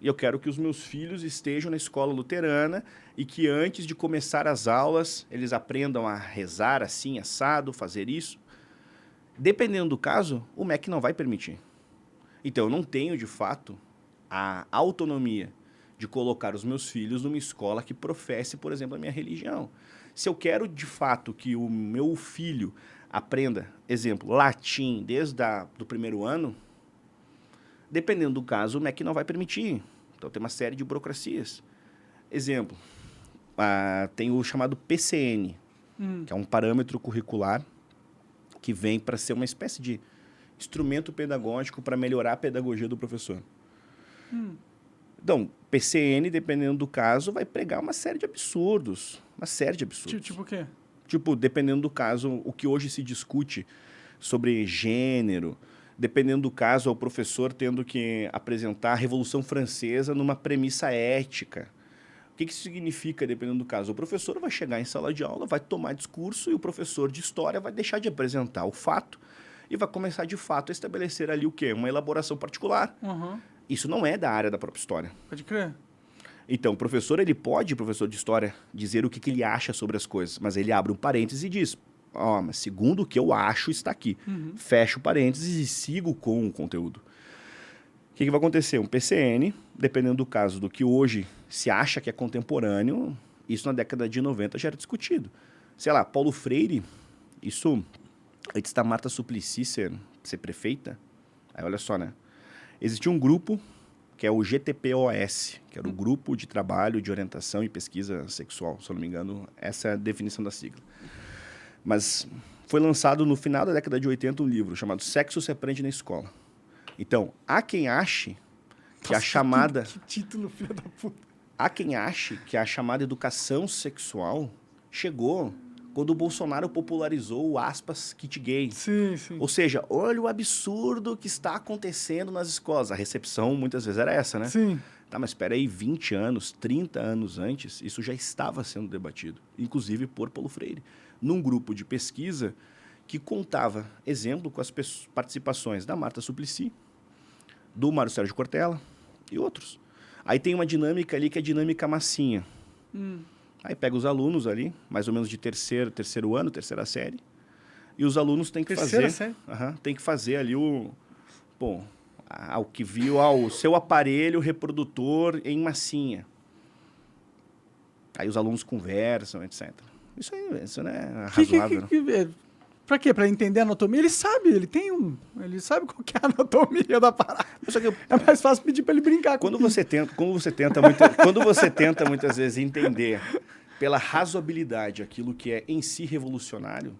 e eu quero que os meus filhos estejam na escola luterana e que antes de começar as aulas eles aprendam a rezar assim, assado, fazer isso. Dependendo do caso, o MEC não vai permitir. Então, eu não tenho, de fato, a autonomia de colocar os meus filhos numa escola que professe, por exemplo, a minha religião. Se eu quero, de fato, que o meu filho aprenda, exemplo, latim desde do primeiro ano, dependendo do caso, o MEC não vai permitir. Então, tem uma série de burocracias. Exemplo, tem o chamado PCN, que é um parâmetro curricular que vem para ser uma espécie de instrumento pedagógico para melhorar a pedagogia do professor. Então, PCN, dependendo do caso, vai pregar uma série de absurdos. Uma série de absurdos. Tipo o quê? Tipo, dependendo do caso, o que hoje se discute sobre gênero, dependendo do caso, é o professor tendo que apresentar a Revolução Francesa numa premissa ética. O que isso significa, dependendo do caso? O professor vai chegar em sala de aula, vai tomar discurso e o professor de história vai deixar de apresentar o fato e vai começar, de fato, a estabelecer ali o quê? Uma elaboração particular. Isso não é da área da própria história. Pode crer. Então, o professor de história, dizer o que ele acha sobre as coisas, mas ele abre um parêntese e diz, mas segundo o que eu acho, está aqui. Fecho o parênteses e sigo com o conteúdo. O que vai acontecer? Um PCN, dependendo do caso, do que hoje se acha que é contemporâneo, isso na década de 90 já era discutido. Sei lá, Paulo Freire, isso antes da Marta Suplicy ser prefeita, aí olha só, né? Existia um grupo que é o GTPOS, que era o Grupo de Trabalho de Orientação e Pesquisa Sexual, se eu não me engano, essa é a definição da sigla. Mas foi lançado no final da década de 80 um livro chamado Sexo se Aprende na Escola. Então, há quem ache que a chamada... Que título, filho da puta. Há quem ache que a chamada educação sexual chegou quando o Bolsonaro popularizou o aspas kit gay. Sim, sim. Ou seja, olha o absurdo que está acontecendo nas escolas. A recepção muitas vezes era essa, né? Sim. Tá, mas espera aí, 20 anos, 30 anos antes, isso já estava sendo debatido, inclusive por Paulo Freire, num grupo de pesquisa que contava, exemplo, com as participações da Marta Suplicy, do Mário Sérgio Cortella e outros. Aí tem uma dinâmica ali que é a dinâmica massinha. Aí pega os alunos ali, mais ou menos de terceiro ano, terceira série, e os alunos têm que tem que fazer ali o que viu ao seu aparelho reprodutor em massinha. Aí os alunos conversam, etc. Isso não é razoável. Pra quê? Pra entender a anatomia? Ele sabe, ele sabe qual que é a anatomia da parada. É mais fácil pedir pra ele brincar. Quando você tenta muitas vezes entender pela razoabilidade aquilo que é em si revolucionário,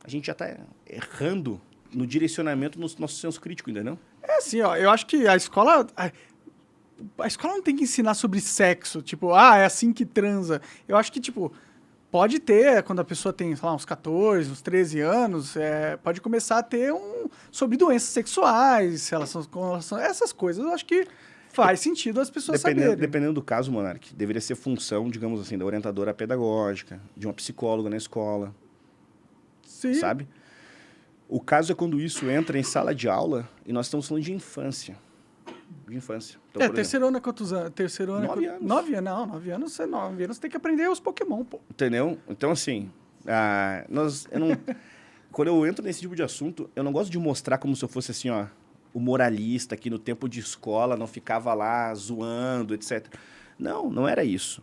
a gente já está errando no direcionamento no nosso senso crítico, ainda não? É assim, ó, eu acho que a escola não tem que ensinar sobre sexo, tipo, é assim que transa. Eu acho que, tipo, pode ter, quando a pessoa tem, sei lá, uns 14, uns 13 anos, pode começar a ter sobre doenças sexuais, essas coisas. Eu acho que faz sentido as pessoas saberem. Dependendo do caso, Monark, deveria ser função, digamos assim, da orientadora pedagógica, de uma psicóloga na escola. Sim. Sabe? O caso é quando isso entra em sala de aula e nós estamos falando de infância. De infância. Então, terceiro ano é quantos anos? Terceiro ano 9 anos. 9 anos, não. 9 anos você tem que aprender os Pokémon, pô. Entendeu? Então, assim, quando eu entro nesse tipo de assunto, eu não gosto de mostrar como se eu fosse assim, ó, o moralista que no tempo de escola não ficava lá zoando, etc. Não, não era isso.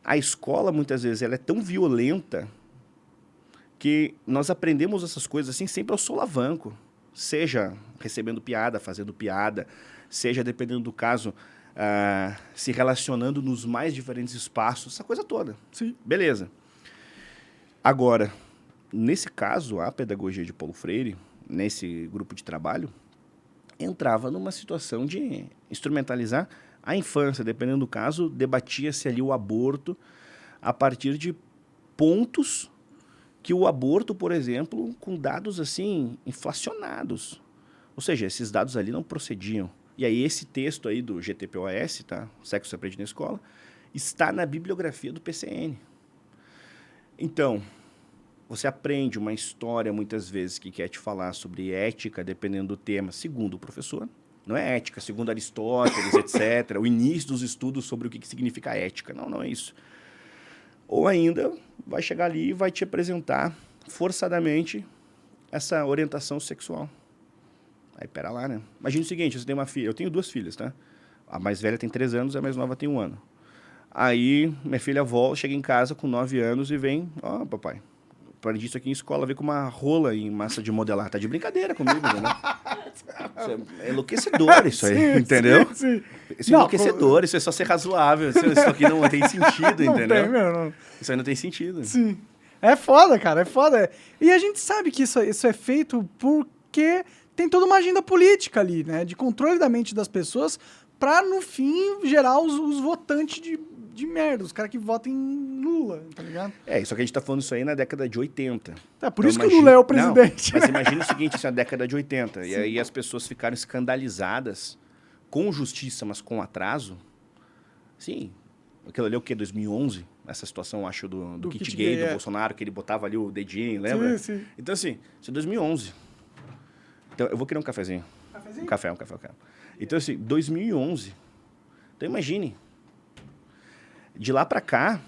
A escola, muitas vezes, ela é tão violenta que nós aprendemos essas coisas assim sempre ao solavanco. Seja recebendo piada, fazendo piada, seja, dependendo do caso, se relacionando nos mais diferentes espaços, essa coisa toda. Sim. Beleza. Agora, nesse caso, a pedagogia de Paulo Freire, nesse grupo de trabalho, entrava numa situação de instrumentalizar a infância. Dependendo do caso, debatia-se ali o aborto a partir de pontos que o aborto, por exemplo, com dados assim inflacionados. Ou seja, esses dados ali não procediam. E aí esse texto aí do GTPOS, tá? Sexo se aprende na escola, está na bibliografia do PCN. Então, você aprende uma história, muitas vezes, que quer te falar sobre ética, dependendo do tema, segundo o professor. Não é ética, segundo Aristóteles, etc. O início dos estudos sobre o que significa ética. Não, não é isso. Ou ainda, vai chegar ali e vai te apresentar, forçadamente, essa orientação sexual. Aí, pera lá, né? Imagina o seguinte, você tem uma filha. Eu tenho 2 filhas, tá? A mais velha tem 3 anos, a mais nova tem 1 ano. Aí, minha filha volta, chega em casa com 9 anos e vem... Ó, papai, aprendi isso aqui em escola, veio com uma rola em massa de modelar. Tá de brincadeira comigo, né? É enlouquecedor isso aí, sim, entendeu? Sim, sim. Isso é enlouquecedor, isso é só ser razoável. Isso aqui não tem sentido, Não entendeu? tem, meu, não. Isso aí não tem sentido. Sim. É foda, cara, é foda. E a gente sabe que isso é feito porque tem toda uma agenda política ali, né? De controle da mente das pessoas pra, no fim, gerar os votantes de merda, os caras que votam em Lula, tá ligado? Só que a gente tá falando isso aí na década de 80. É por isso que o Lula é o presidente. Não, mas imagina o seguinte, isso é na década de 80. Sim. E aí as pessoas ficaram escandalizadas com justiça, mas com atraso. Sim. Aquilo ali é o quê? 2011? Essa situação, acho, do kit gay do Bolsonaro, que ele botava ali o dedinho, lembra? Sim, sim. Então, assim, isso é 2011. Então, eu vou querer um cafezinho. Cafezinho? Um café. Então, assim, 2011. Então, imagine. De lá pra cá,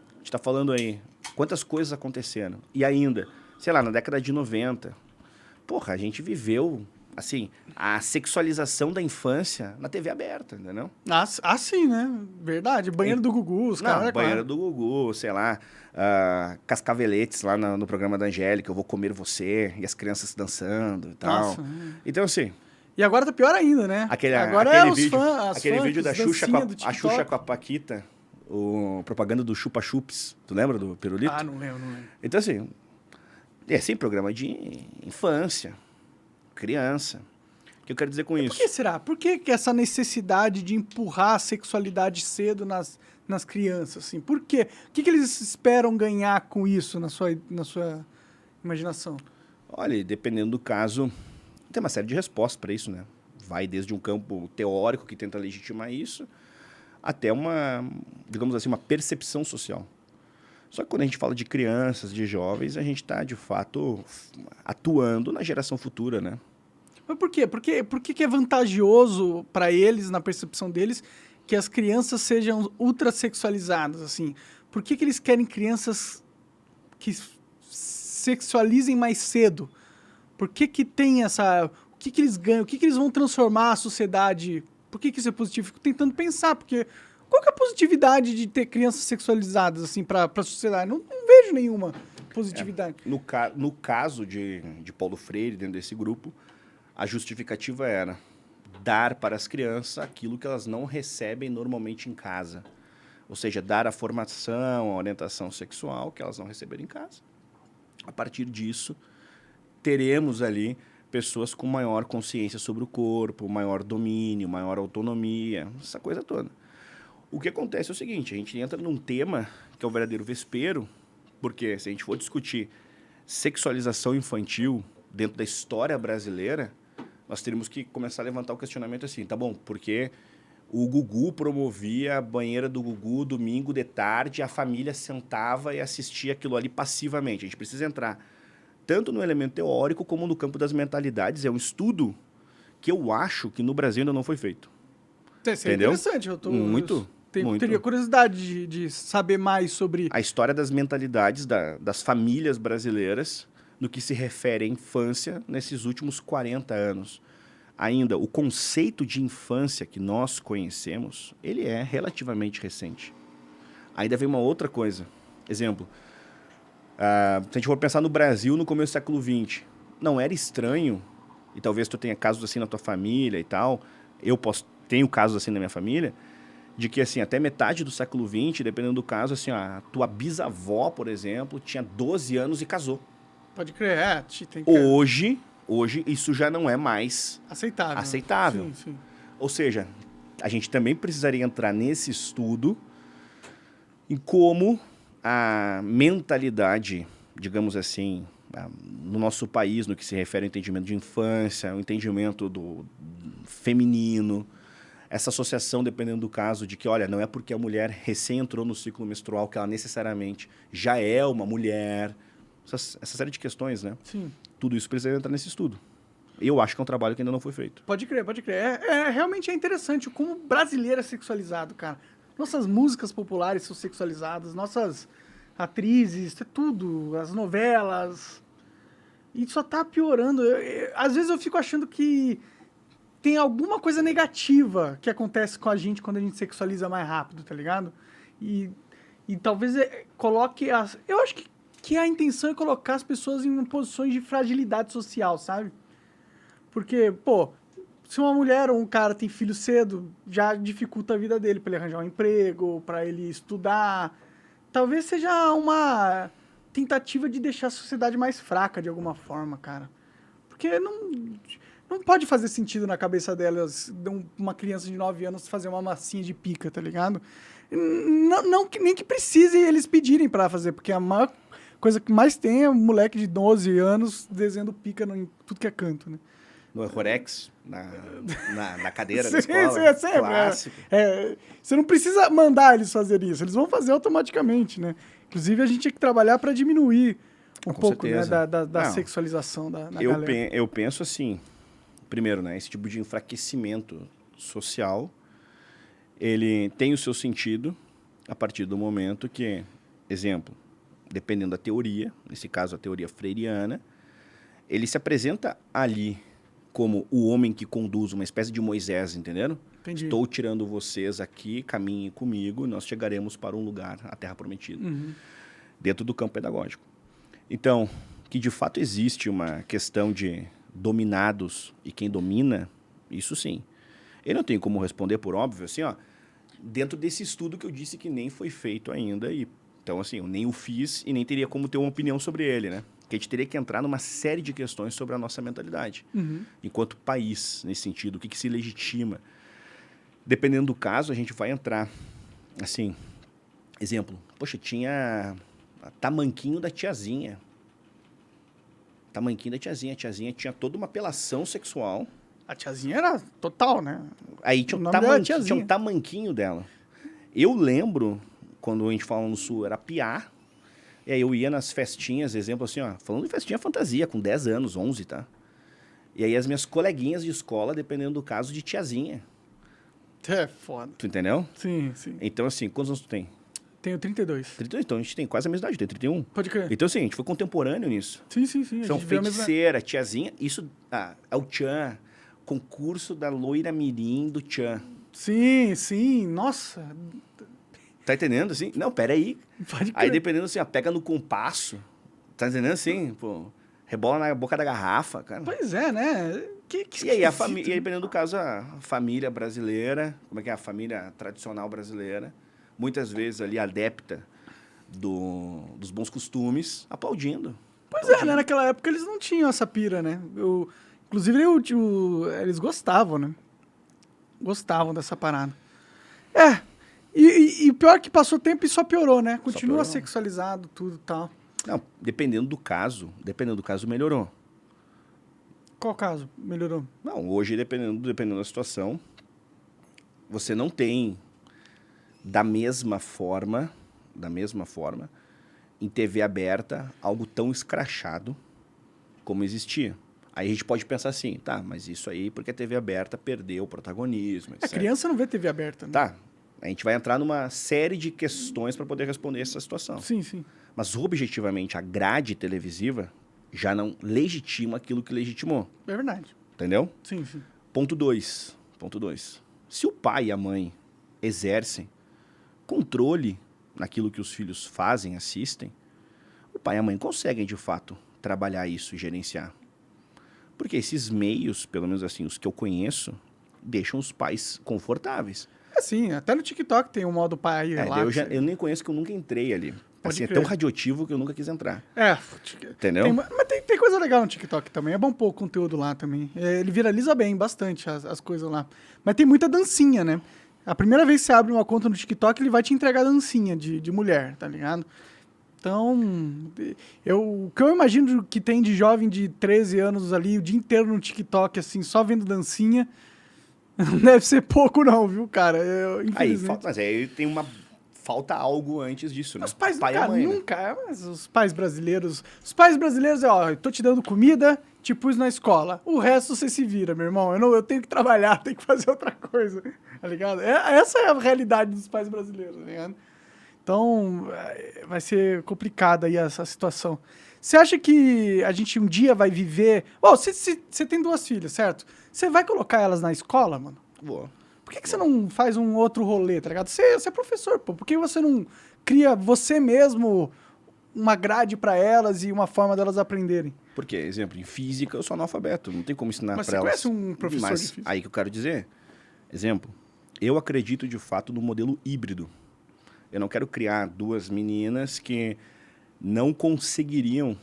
a gente tá falando aí, quantas coisas aconteceram. E ainda, sei lá, na década de 90, porra, a gente viveu, assim, a sexualização da infância na TV aberta, entendeu? Sim, né? Verdade. Banheiro do Gugu, os caras... Banheiro do Gugu, sei lá, Cascaveletes lá no programa da Angélica, Eu Vou Comer Você, e as crianças dançando e tal. Nossa. Então, assim... E agora tá pior ainda, né? Agora aquele vídeo da Xuxa com a Xuxa com a Paquita, propaganda do Chupa Chups. Tu lembra do pirulito? Ah, não lembro. Então, assim, programa de infância, criança. O que eu quero dizer com isso? Por que será? Por que essa necessidade de empurrar a sexualidade cedo nas crianças? Assim? Por quê? O que eles esperam ganhar com isso na sua imaginação? Olha, dependendo do caso, tem uma série de respostas para isso, né? Vai desde um campo teórico que tenta legitimar isso, até uma, digamos assim, uma percepção social. Só que quando a gente fala de crianças, de jovens, a gente está, de fato, atuando na geração futura, né? Mas por quê? Por que é vantajoso para eles, na percepção deles, que as crianças sejam ultrasexualizadas, assim? Por que eles querem crianças que sexualizem mais cedo? Por que tem essa... O que eles ganham? O que eles vão transformar a sociedade? Por que isso é positivo? Fico tentando pensar, porque... Qual que é a positividade de ter crianças sexualizadas, assim, para a sociedade? Não vejo nenhuma positividade. No caso de Paulo Freire, dentro desse grupo, a justificativa era dar para as crianças aquilo que elas não recebem normalmente em casa. Ou seja, dar a formação, a orientação sexual que elas não receberam em casa. A partir disso, teremos ali pessoas com maior consciência sobre o corpo, maior domínio, maior autonomia, essa coisa toda. O que acontece é o seguinte, a gente entra num tema que é o verdadeiro vespeiro, porque se a gente for discutir sexualização infantil dentro da história brasileira, nós teríamos que começar a levantar o questionamento assim, tá bom, porque o Gugu promovia a banheira do Gugu domingo de tarde, a família sentava e assistia aquilo ali passivamente. A gente precisa entrar tanto no elemento teórico como no campo das mentalidades. É um estudo que eu acho que no Brasil ainda não foi feito. Isso é interessante. Muito. Teria curiosidade de saber mais sobre... A história das mentalidades das famílias brasileiras no que se refere à infância nesses últimos 40 anos. ainda o conceito de infância que nós conhecemos, ele é relativamente recente. Ainda vem uma outra coisa. Exemplo, se a gente for pensar no Brasil no começo do século XX, não era estranho, e talvez tu tenha casos assim na tua família e tal, tenho casos assim na minha família, de que assim, até metade do século XX, dependendo do caso, assim, a tua bisavó, por exemplo, tinha 12 anos e casou. Pode crer, tem que... Hoje, isso já não é mais aceitável. Sim. Ou seja, a gente também precisaria entrar nesse estudo em como a mentalidade, digamos assim, no nosso país, no que se refere ao entendimento de infância, o entendimento do feminino, essa associação, dependendo do caso, de que, olha, não é porque a mulher recém entrou no ciclo menstrual que ela necessariamente já é uma mulher. Essa série de questões, né? Sim. Tudo isso precisa entrar nesse estudo. Eu acho que é um trabalho que ainda não foi feito. Pode crer. Realmente é interessante como o brasileiro é sexualizado, cara. Nossas músicas populares são sexualizadas, nossas atrizes, tudo, as novelas. E só tá piorando. Às vezes eu fico achando que tem alguma coisa negativa que acontece com a gente quando a gente sexualiza mais rápido, tá ligado? E talvez coloque as... Eu acho que a intenção é colocar as pessoas em posições de fragilidade social, sabe? Porque, pô, se uma mulher ou um cara tem filho cedo, já dificulta a vida dele pra ele arranjar um emprego, pra ele estudar. Talvez seja uma tentativa de deixar a sociedade mais fraca de alguma forma, cara. Porque não pode fazer sentido na cabeça delas, uma criança de 9 anos fazer uma massinha de pica, tá ligado? Nem que precise eles pedirem pra fazer, porque a maior coisa que mais tem é um moleque de 12 anos desenhando pica em tudo que é canto, né? No Rorex, na cadeira sim, da escola. Sim, é sempre. Clássico. Você não precisa mandar eles fazerem isso, eles vão fazer automaticamente, né? Inclusive, a gente tinha que trabalhar para diminuir um pouco, né, da sexualização da galera. Eu penso assim, primeiro, né, esse tipo de enfraquecimento social, ele tem o seu sentido a partir do momento que, exemplo, dependendo da teoria, nesse caso a teoria freiriana, ele se apresenta ali como o homem que conduz, uma espécie de Moisés, entenderam? Entendi. Estou tirando vocês aqui, caminhem comigo, nós chegaremos para um lugar, a Terra Prometida, dentro do campo pedagógico. Então, que de fato existe uma questão de dominados e quem domina, isso sim. Eu não tenho como responder por óbvio, assim, ó, dentro desse estudo que eu disse que nem foi feito ainda, então, assim, eu nem o fiz e nem teria como ter uma opinião sobre ele, né? Que a gente teria que entrar numa série de questões sobre a nossa mentalidade. Enquanto país, nesse sentido, o que se legitima. Dependendo do caso, a gente vai entrar. Assim, exemplo, poxa, tinha tamanquinho da tiazinha. Tamanquinho da tiazinha. A tiazinha tinha toda uma apelação sexual. A tiazinha era total, né? Aí tinha um tamanquinho dela. Eu lembro, quando a gente fala no Sul, era piá. E aí eu ia nas festinhas, exemplo assim, ó, falando de festinha fantasia, com 10 anos, 11, tá? E aí as minhas coleguinhas de escola, dependendo do caso, de tiazinha. É foda. Tu entendeu? Sim. Então, assim, quantos anos tu tem? Tenho 32. 32, então a gente tem quase a mesma idade, tem 31. Pode crer. Então, assim, a gente foi contemporâneo nisso. Sim. São feiticeira, tiazinha, isso é o tchan, concurso da loira mirim do tchan. Sim, nossa... Tá entendendo, assim? Não, peraí. Pode crer. Aí, dependendo, assim, ó, pega no compasso. Tá entendendo, assim? Pô, rebola na boca da garrafa, cara. Pois é, né? E aí, e aí, dependendo do caso, a família brasileira, como é que é? A família tradicional brasileira, muitas vezes ali adepta dos bons costumes, aplaudindo. Pois é, né? Naquela época eles não tinham essa pira, né? Inclusive, eles gostavam, né? Gostavam dessa parada. E pior que passou tempo e só piorou, né? Continua sexualizado, tudo e tal. Não, dependendo do caso, melhorou. Qual caso melhorou? Não, hoje, dependendo da situação, você não tem da mesma forma, em TV aberta, algo tão escrachado como existia. Aí a gente pode pensar assim, tá, mas isso aí porque a TV aberta perdeu o protagonismo, etc. A criança não vê TV aberta, né? Tá, a gente vai entrar numa série de questões para poder responder essa situação. Sim. Mas, objetivamente, a grade televisiva já não legitima aquilo que legitimou. É verdade. Entendeu? Sim. Ponto 2. Se o pai e a mãe exercem controle naquilo que os filhos fazem, assistem, o pai e a mãe conseguem, de fato, trabalhar isso e gerenciar. Porque esses meios, pelo menos assim, os que eu conheço, deixam os pais confortáveis. Sim, até no TikTok tem um modo pai relax. Eu nem conheço, que eu nunca entrei ali. Pode Assim, é crer. tão radioativo que eu nunca quis entrar. Mas Entendeu? tem coisa legal no TikTok também. É bom pôr conteúdo lá também. Ele viraliza bem, bastante as coisas lá. Mas tem muita dancinha, né? A primeira vez que você abre uma conta no TikTok, ele vai te entregar dancinha de mulher, tá ligado? Então, o que eu imagino que tem de jovem de 13 anos ali, o dia inteiro no TikTok, assim, só vendo dancinha, não deve ser pouco não, viu, cara? Infelizmente. Mas aí tem falta algo antes disso, né? Os pais Pai e nunca, mãe, né? nunca, mas os pais brasileiros, ó, eu tô te dando comida, te pus na escola. O resto você se vira, meu irmão. Eu tenho que trabalhar, tenho que fazer outra coisa, tá ligado? Essa é a realidade dos pais brasileiros, tá ligado? Então, vai ser complicada aí essa situação. Você acha que a gente um dia vai viver... Você tem 2 filhas, certo? Você vai colocar elas na escola, mano? Vou. Por que você não faz um outro rolê, tá ligado? Você é professor, pô. Por que você não cria você mesmo uma grade pra elas e uma forma delas aprenderem? Porque, exemplo, em física eu sou analfabeto. Não tem como ensinar Mas pra você elas. conhece um professor de física? Aí que eu quero dizer. Exemplo, eu acredito de fato no modelo híbrido. Eu não quero criar 2 meninas que não conseguiriam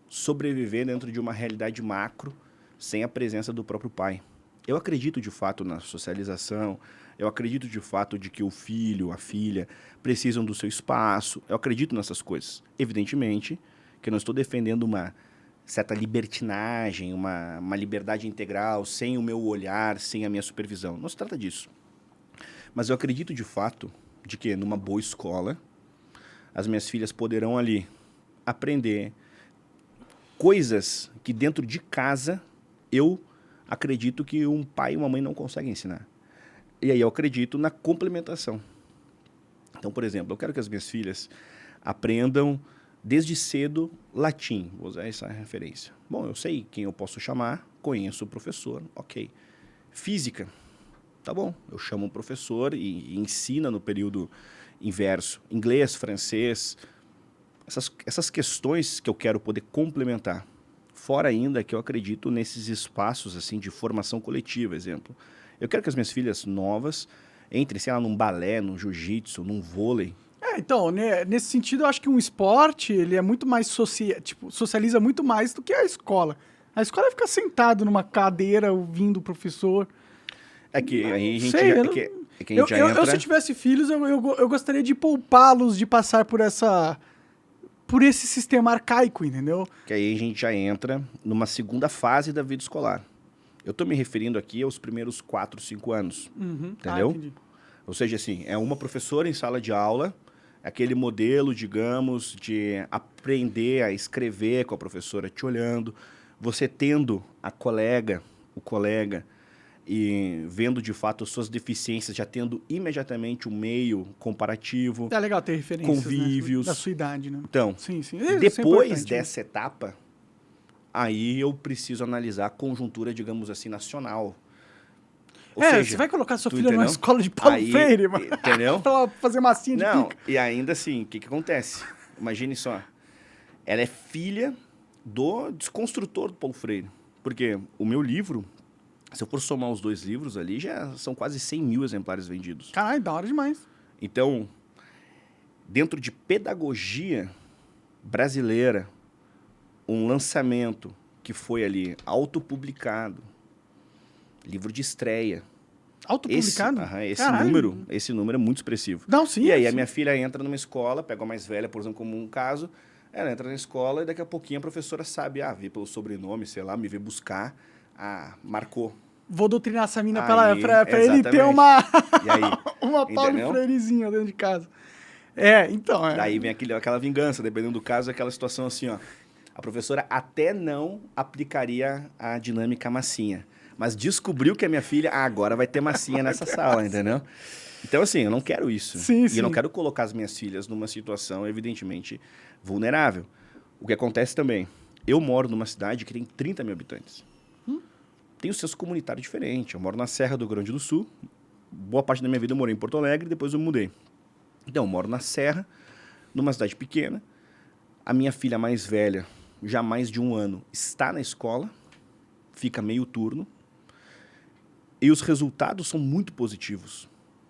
sobreviver dentro de uma realidade macro sem a presença do próprio pai. Eu acredito de fato na socialização, eu acredito de fato de que o filho, a filha precisam do seu espaço, eu acredito nessas coisas. Evidentemente que eu não estou defendendo uma certa libertinagem, uma liberdade integral, sem o meu olhar, sem a minha supervisão. Não se trata disso. Mas eu acredito de fato de que numa boa escola, as minhas filhas poderão ali aprender coisas que dentro de casa eu acredito que um pai e uma mãe não conseguem ensinar. E aí eu acredito na complementação. Então, por exemplo, eu quero que as minhas filhas aprendam desde cedo latim. Vou usar essa referência. Bom, eu sei quem eu posso chamar, conheço o professor, ok. Física, tá bom, eu chamo um professor e ensina no período inverso. Inglês, francês, essas questões que eu quero poder complementar. Fora ainda que eu acredito nesses espaços assim de formação coletiva, exemplo. Eu quero que as minhas filhas novas entrem, sei lá, num balé, num jiu-jitsu, num vôlei. Então, né, nesse sentido, eu acho que um esporte, ele é muito mais socializa muito mais do que a escola. A escola é ficar sentado numa cadeira ouvindo o professor. É que aí a gente Sei, já, eu é não- que, é que a gente já eu, entra... se eu tivesse filhos, eu gostaria de poupá-los de passar por esse sistema arcaico, entendeu? Que aí a gente já entra numa segunda fase da vida escolar. Eu estou me referindo aqui aos primeiros 4, 5 anos, entendeu? entendi. Ou seja, assim, é uma professora em sala de aula, aquele modelo, digamos, de aprender a escrever com a professora te olhando, você tendo o colega, e vendo de fato as suas deficiências, já tendo imediatamente um meio comparativo, É legal ter referências, convívios. né, da sua idade, né? Então, Sim. Isso é depois importante, né? dessa etapa, aí eu preciso analisar a conjuntura, digamos assim, nacional. Ou seja, você vai colocar sua tu filha numa entendeu? escola de Paulo Aí, Freire, mano. entendeu? Pra ela fazer massinha de Não, pica. e ainda assim, o que acontece? Imagine só, ela é filha do desconstrutor do Paulo Freire. Porque o meu livro, se eu for somar os 2 livros ali, já são quase 100 mil exemplares vendidos. Caralho, da hora demais. Então, dentro de pedagogia brasileira, um lançamento que foi ali autopublicado, livro de estreia. Autopublicado? Esse número é muito expressivo. Não, sim. E aí a sim. minha filha entra numa escola, pega a mais velha, por exemplo, como um caso, ela entra na escola e daqui a pouquinho a professora sabe, vê pelo sobrenome, sei lá, me vê buscar, marcou. Vou doutrinar essa mina Aí, pra ele ter exatamente. uma, E aí, uma Paulo entendeu? Freirezinha dentro de casa. Então. Daí vem aquela vingança, dependendo do caso, aquela situação assim, ó. A professora até não aplicaria a dinâmica massinha, mas descobriu que a minha filha, agora vai ter massinha nessa sala, entendeu? Então, assim, eu não quero isso. Sim, Eu não quero colocar as minhas filhas numa situação, evidentemente, vulnerável. O que acontece também, eu moro numa cidade que tem 30 mil habitantes. tem o senso comunitário diferente. Eu moro na Serra do Rio Grande do Sul. Boa parte da minha vida eu morei em Porto Alegre, depois eu mudei. Então, eu moro na Serra, numa cidade pequena. A minha filha mais velha, já há mais de 1 ano, está na escola, fica meio turno. E os resultados são muito positivos.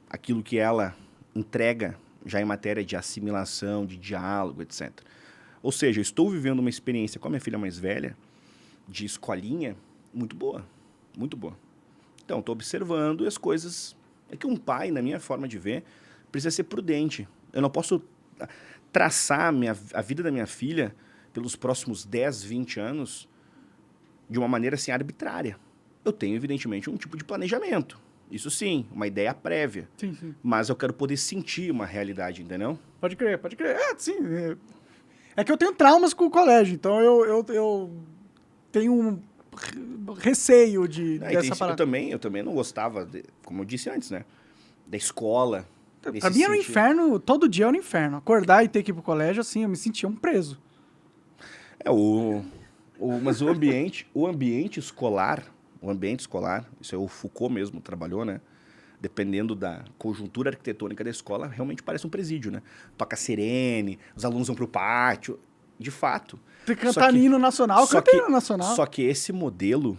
Aquilo que ela entrega já em matéria de assimilação, de diálogo, etc. Ou seja, eu estou vivendo uma experiência com a minha filha mais velha, de escolinha, muito boa. Muito boa. Então, estou observando e as coisas... É que um pai, na minha forma de ver, precisa ser prudente. Eu não posso traçar a vida da minha filha pelos próximos 10, 20 anos de uma maneira assim arbitrária. Eu tenho, evidentemente, um tipo de planejamento. Isso sim, uma ideia prévia. Sim, sim. Mas eu quero poder sentir uma realidade, entendeu? Pode crer, pode crer. Sim. É que eu tenho traumas com o colégio, então eu tenho um receio dessa parada. Eu também não gostava, como eu disse antes, né? Da escola. Pra mim era um inferno, todo dia era um inferno. Acordar e ter que ir pro colégio, assim, eu me sentia um preso. Mas o ambiente escolar, isso é o Foucault mesmo trabalhou, né? Dependendo da conjuntura arquitetônica da escola, realmente parece um presídio, né? Toca sirene, os alunos vão pro pátio. De fato. Tem que cantar hino nacional, canta hino nacional. Só que esse modelo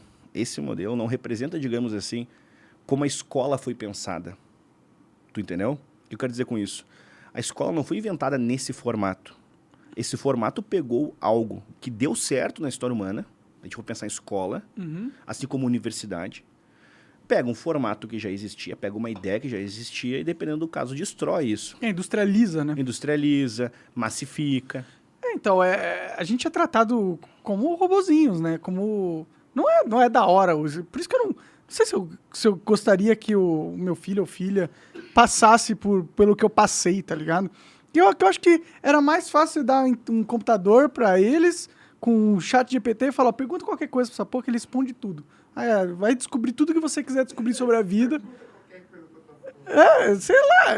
não representa, digamos assim, como a escola foi pensada. Tu entendeu? O que eu quero dizer com isso? A escola não foi inventada nesse formato. Esse formato pegou algo que deu certo na história humana, a gente vai pensar em escola, assim como universidade, pega um formato que já existia, pega uma ideia que já existia e, dependendo do caso, destrói isso. Industrializa, né? Industrializa, massifica. Então, a gente é tratado como robozinhos, né? Como... Não é da hora. Por isso que eu não sei se eu gostaria que o meu filho ou filha passasse pelo que eu passei, tá ligado? Eu acho que era mais fácil dar um computador pra eles com um chat GPT e falar, pergunta qualquer coisa pra essa porra que ele responde tudo. Aí, vai descobrir tudo que você quiser descobrir sobre a vida. Sei lá.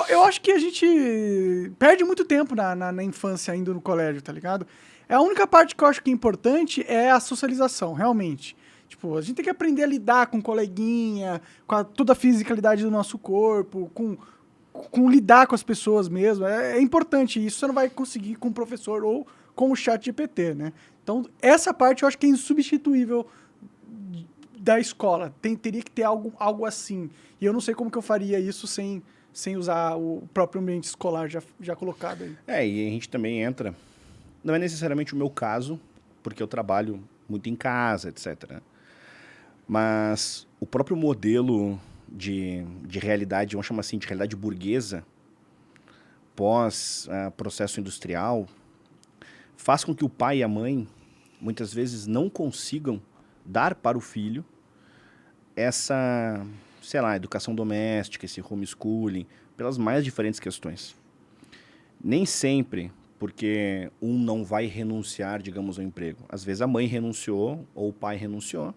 Eu acho que a gente perde muito tempo na infância ainda no colégio, tá ligado? A única parte que eu acho que é importante é a socialização, realmente. Tipo, a gente tem que aprender a lidar com coleguinha, com toda a fisicalidade do nosso corpo, com lidar com as pessoas mesmo. É importante isso, você não vai conseguir com o professor ou com o chat GPT, né? Então, essa parte eu acho que é insubstituível da escola. Teria que ter algo assim. E eu não sei como que eu faria isso sem usar o próprio ambiente escolar já colocado aí. E a gente também entra... Não é necessariamente o meu caso, porque eu trabalho muito em casa, etc. Mas o próprio modelo de realidade, vamos chamar assim, de realidade burguesa, pós-processo industrial, faz com que o pai e a mãe, muitas vezes, não consigam dar para o filho essa, sei lá, educação doméstica, esse homeschooling, pelas mais diferentes questões. Nem sempre porque um não vai renunciar, digamos, ao emprego. Às vezes a mãe renunciou ou o pai renunciou,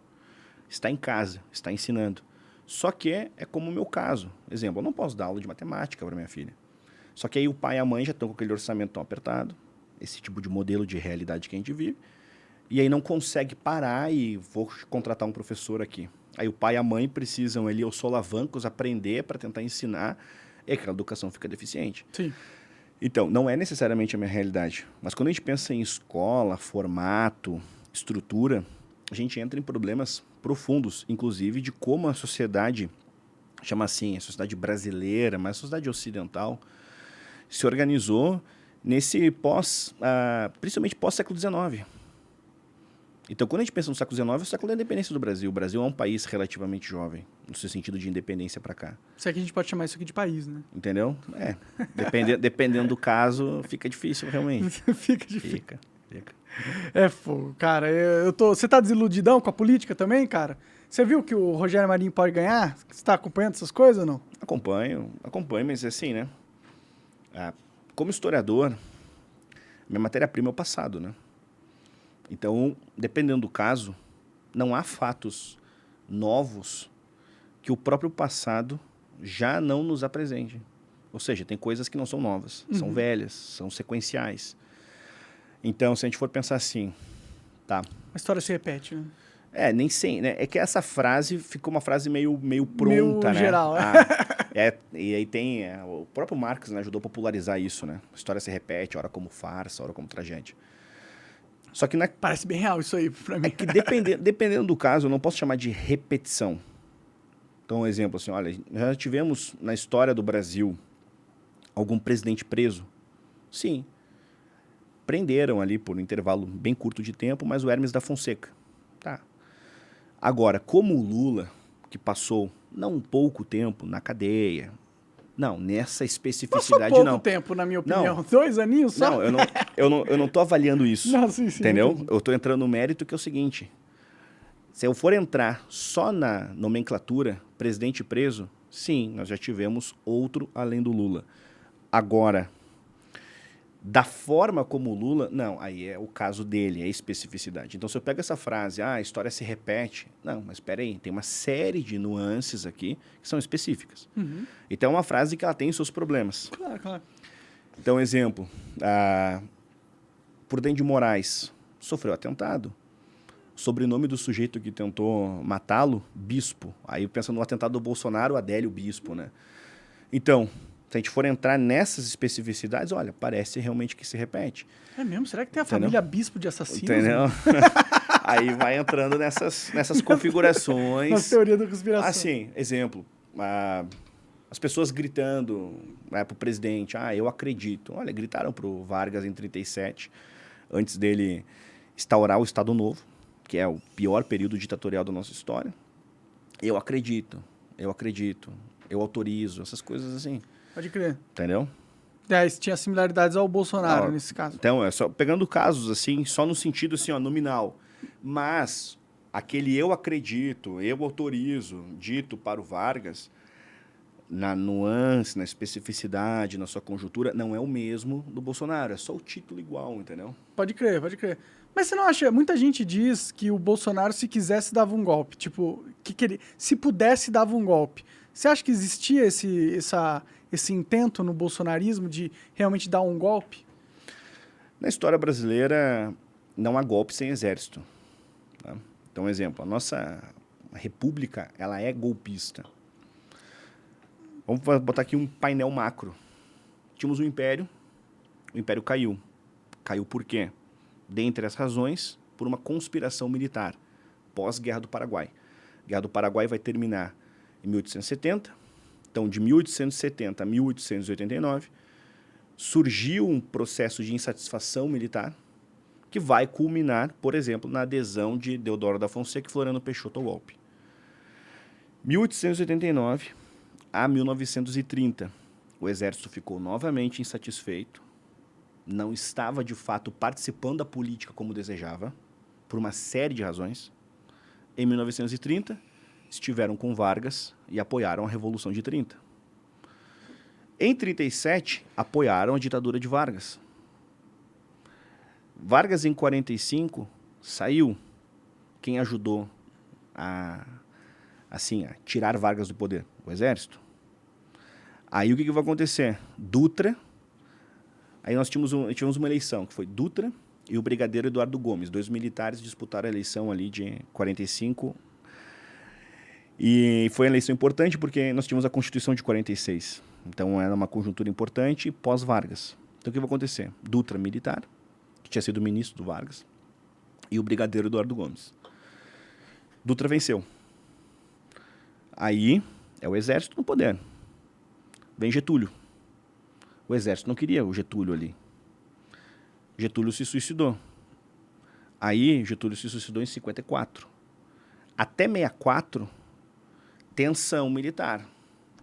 está em casa, está ensinando. Só que é como o meu caso. Exemplo, eu não posso dar aula de matemática para minha filha. Só que aí o pai e a mãe já estão com aquele orçamento tão apertado, esse tipo de modelo de realidade que a gente vive, e aí não consegue parar e vou contratar um professor aqui. Aí o pai e a mãe precisam ali, aos solavancos, aprender para tentar ensinar, e aquela educação fica deficiente. Sim. Então, não é necessariamente a minha realidade, mas quando a gente pensa em escola, formato, estrutura, a gente entra em problemas profundos, inclusive de como a sociedade, chama assim, a sociedade brasileira, mas a sociedade ocidental, se organizou nesse principalmente pós-século XIX. Então, quando a gente pensa no século XIX, é o século da independência do Brasil. O Brasil é um país relativamente jovem, no seu sentido de independência para cá. Se é que a gente pode chamar isso aqui de país, né? Entendeu? Dependendo do caso, fica difícil, realmente. Fica difícil. Fica. É fogo, cara. Você tá desiludidão com a política também, cara? Você viu que o Rogério Marinho pode ganhar? Você tá acompanhando essas coisas ou não? Acompanho, mas assim, né? Como historiador, minha matéria-prima é o passado, né? Então, dependendo do caso, não há fatos novos que o próprio passado já não nos apresente. Ou seja, tem coisas que não são novas, são velhas, são sequenciais. Então, se a gente for pensar assim, tá? A história se repete, né? Nem sei, né? É que essa frase ficou uma frase meio pronta, Meio né? geral, E aí tem... o próprio Marx, né, ajudou a popularizar isso, né? A história se repete, ora como farsa, ora como tragédia. Só que Parece bem real isso aí pra mim. é que dependendo do caso, eu não posso chamar de repetição. Então, um exemplo assim, olha, já tivemos na história do Brasil algum presidente preso? Sim. Prenderam ali por um intervalo bem curto de tempo, mas o Hermes da Fonseca. Tá. Agora, como o Lula, que passou não um pouco tempo na cadeia, não, nessa especificidade Passou não. pouco tempo, na minha opinião. Não. 2 aninhos só? Não, eu não tô avaliando isso. Não, sim, entendeu? entendi. Eu tô entrando no mérito que é o seguinte. Se eu for entrar só na nomenclatura presidente preso, sim, nós já tivemos outro além do Lula. Agora, da forma como o Lula, não, aí é o caso dele, é a especificidade. Então, se eu pego essa frase, a história se repete, não, mas espera aí, tem uma série de nuances aqui que são específicas. Uhum. Então, é uma frase que ela tem seus problemas. Claro, claro. Então, exemplo, Prudente de Moraes sofreu atentado. O sobrenome do sujeito que tentou matá-lo, Bispo. Aí, pensando no atentado do Bolsonaro, Adélio Bispo, né? Então, se a gente for entrar nessas especificidades, olha, parece realmente que se repete. É mesmo? Será que tem a família Bispo de assassinos? Entendeu? Aí vai entrando nessas configurações. Nas teorias da conspiração. Assim, exemplo, as pessoas gritando para o presidente, eu acredito. Olha, gritaram para o Vargas em 37, antes dele instaurar o Estado Novo, que é o pior período ditatorial da nossa história. Eu acredito, eu autorizo, essas coisas assim. Pode crer. Entendeu? Tinha similaridades ao Bolsonaro, nesse caso. Então, é só pegando casos assim, só no sentido assim, nominal. Mas aquele eu acredito, eu autorizo, dito para o Vargas, na nuance, na especificidade, na sua conjuntura, não é o mesmo do Bolsonaro. É só o título igual, entendeu? Pode crer, pode crer. Mas você não acha... Muita gente diz que o Bolsonaro, se quisesse, dava um golpe. Tipo, se pudesse, dava um golpe. Você acha que existia esse intento no bolsonarismo de realmente dar um golpe? Na história brasileira, não há golpe sem exército. Tá? Então, um exemplo, a nossa república, ela é golpista. Vamos botar aqui um painel macro. Tínhamos um império, o império caiu. Caiu por quê? Dentre as razões, por uma conspiração militar, pós-Guerra do Paraguai. A Guerra do Paraguai vai terminar em 1870. Então, de 1870 a 1889, surgiu um processo de insatisfação militar que vai culminar, por exemplo, na adesão de Deodoro da Fonseca e Floriano Peixoto ao golpe. 1889 a 1930, o exército ficou novamente insatisfeito, não estava, de fato, participando da política como desejava, por uma série de razões. Em 1930, estiveram com Vargas e apoiaram a Revolução de 30. Em 37, apoiaram a ditadura de Vargas. Vargas, em 45, saiu. Quem ajudou a tirar Vargas do poder? O Exército. Aí o que vai acontecer? Dutra. Aí nós tivemos uma eleição, que foi Dutra e o brigadeiro Eduardo Gomes. 2 militares disputaram a eleição ali de 45. E foi uma eleição importante porque nós tínhamos a Constituição de 46. Então era uma conjuntura importante pós-Vargas. Então o que vai acontecer? Dutra, militar, que tinha sido ministro do Vargas, e o brigadeiro Eduardo Gomes. Dutra venceu. Aí é o exército no poder. Vem Getúlio. O exército não queria o Getúlio ali. Getúlio se suicidou. Aí Getúlio se suicidou em 54. Até 64, tensão militar.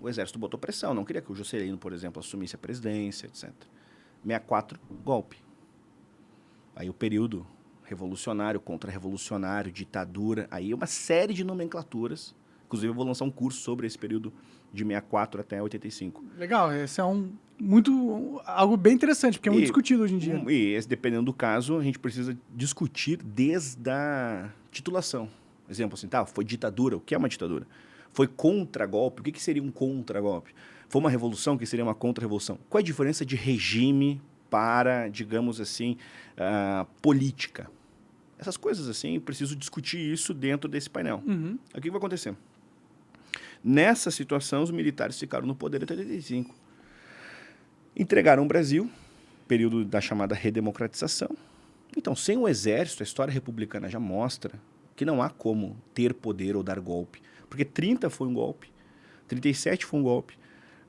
O exército botou pressão, não queria que o Juscelino, por exemplo, assumisse a presidência, etc. 64, golpe. Aí o período revolucionário, contra-revolucionário, ditadura, aí uma série de nomenclaturas. Inclusive eu vou lançar um curso sobre esse período de 64 até 85. Legal, esse é algo bem interessante, porque é muito discutido hoje em dia. E dependendo do caso, a gente precisa discutir desde a titulação. Exemplo assim, foi ditadura, o que é uma ditadura? Foi contra-golpe, o que seria um contra-golpe? Foi uma revolução, o que seria uma contra-revolução? Qual é a diferença de regime para, digamos assim, política? Essas coisas assim, preciso discutir isso dentro desse painel. Uhum. O que vai acontecer? Nessa situação, os militares ficaram no poder até 85. Entregaram o Brasil, período da chamada redemocratização. Então, sem o exército, a história republicana já mostra que não há como ter poder ou dar golpe. Porque 30 foi um golpe, 37 foi um golpe,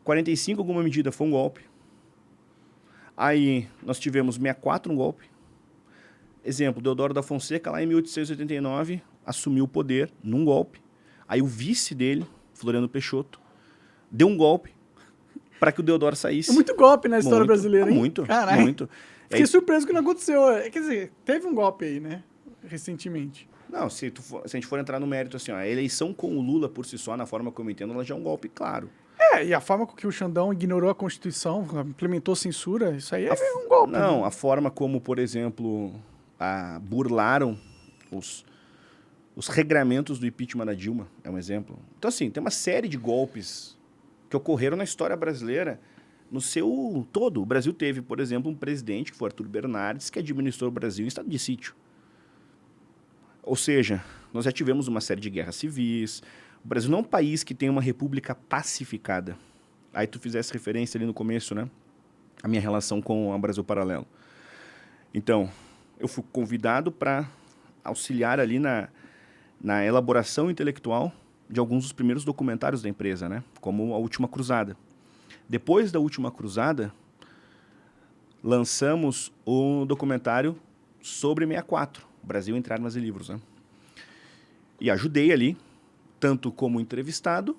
45 alguma medida foi um golpe. Aí nós tivemos 64 um golpe. Exemplo, Deodoro da Fonseca, lá em 1889, assumiu o poder num golpe. Aí o vice dele, Floriano Peixoto, deu um golpe para que o Deodoro saísse. É muito golpe na história brasileira, hein? Muito, Caralho. muito. Fiquei surpreso que não aconteceu. Quer dizer, teve um golpe aí, né? Recentemente. Não, se a gente for entrar no mérito, assim, ó, a eleição com o Lula por si só, na forma como eu entendo, ela já é um golpe, claro. E a forma com que o Xandão ignorou a Constituição, implementou censura, isso aí é um golpe. Não, né? a forma como, por exemplo, burlaram os regramentos do impeachment da Dilma, é um exemplo. Então, assim, tem uma série de golpes que ocorreram na história brasileira no seu todo. O Brasil teve, por exemplo, um presidente, que foi Arthur Bernardes, que administrou o Brasil em estado de sítio. Ou seja, nós já tivemos uma série de guerras civis. O Brasil não é um país que tem uma república pacificada. Aí tu fizesse referência ali no começo, né? A minha relação com o Brasil Paralelo. Então, eu fui convidado para auxiliar ali na elaboração intelectual de alguns dos primeiros documentários da empresa, né? Como A Última Cruzada. Depois da Última Cruzada, lançamos o documentário sobre 64, Brasil entre Armas e Livros, né? E ajudei ali, tanto como entrevistado,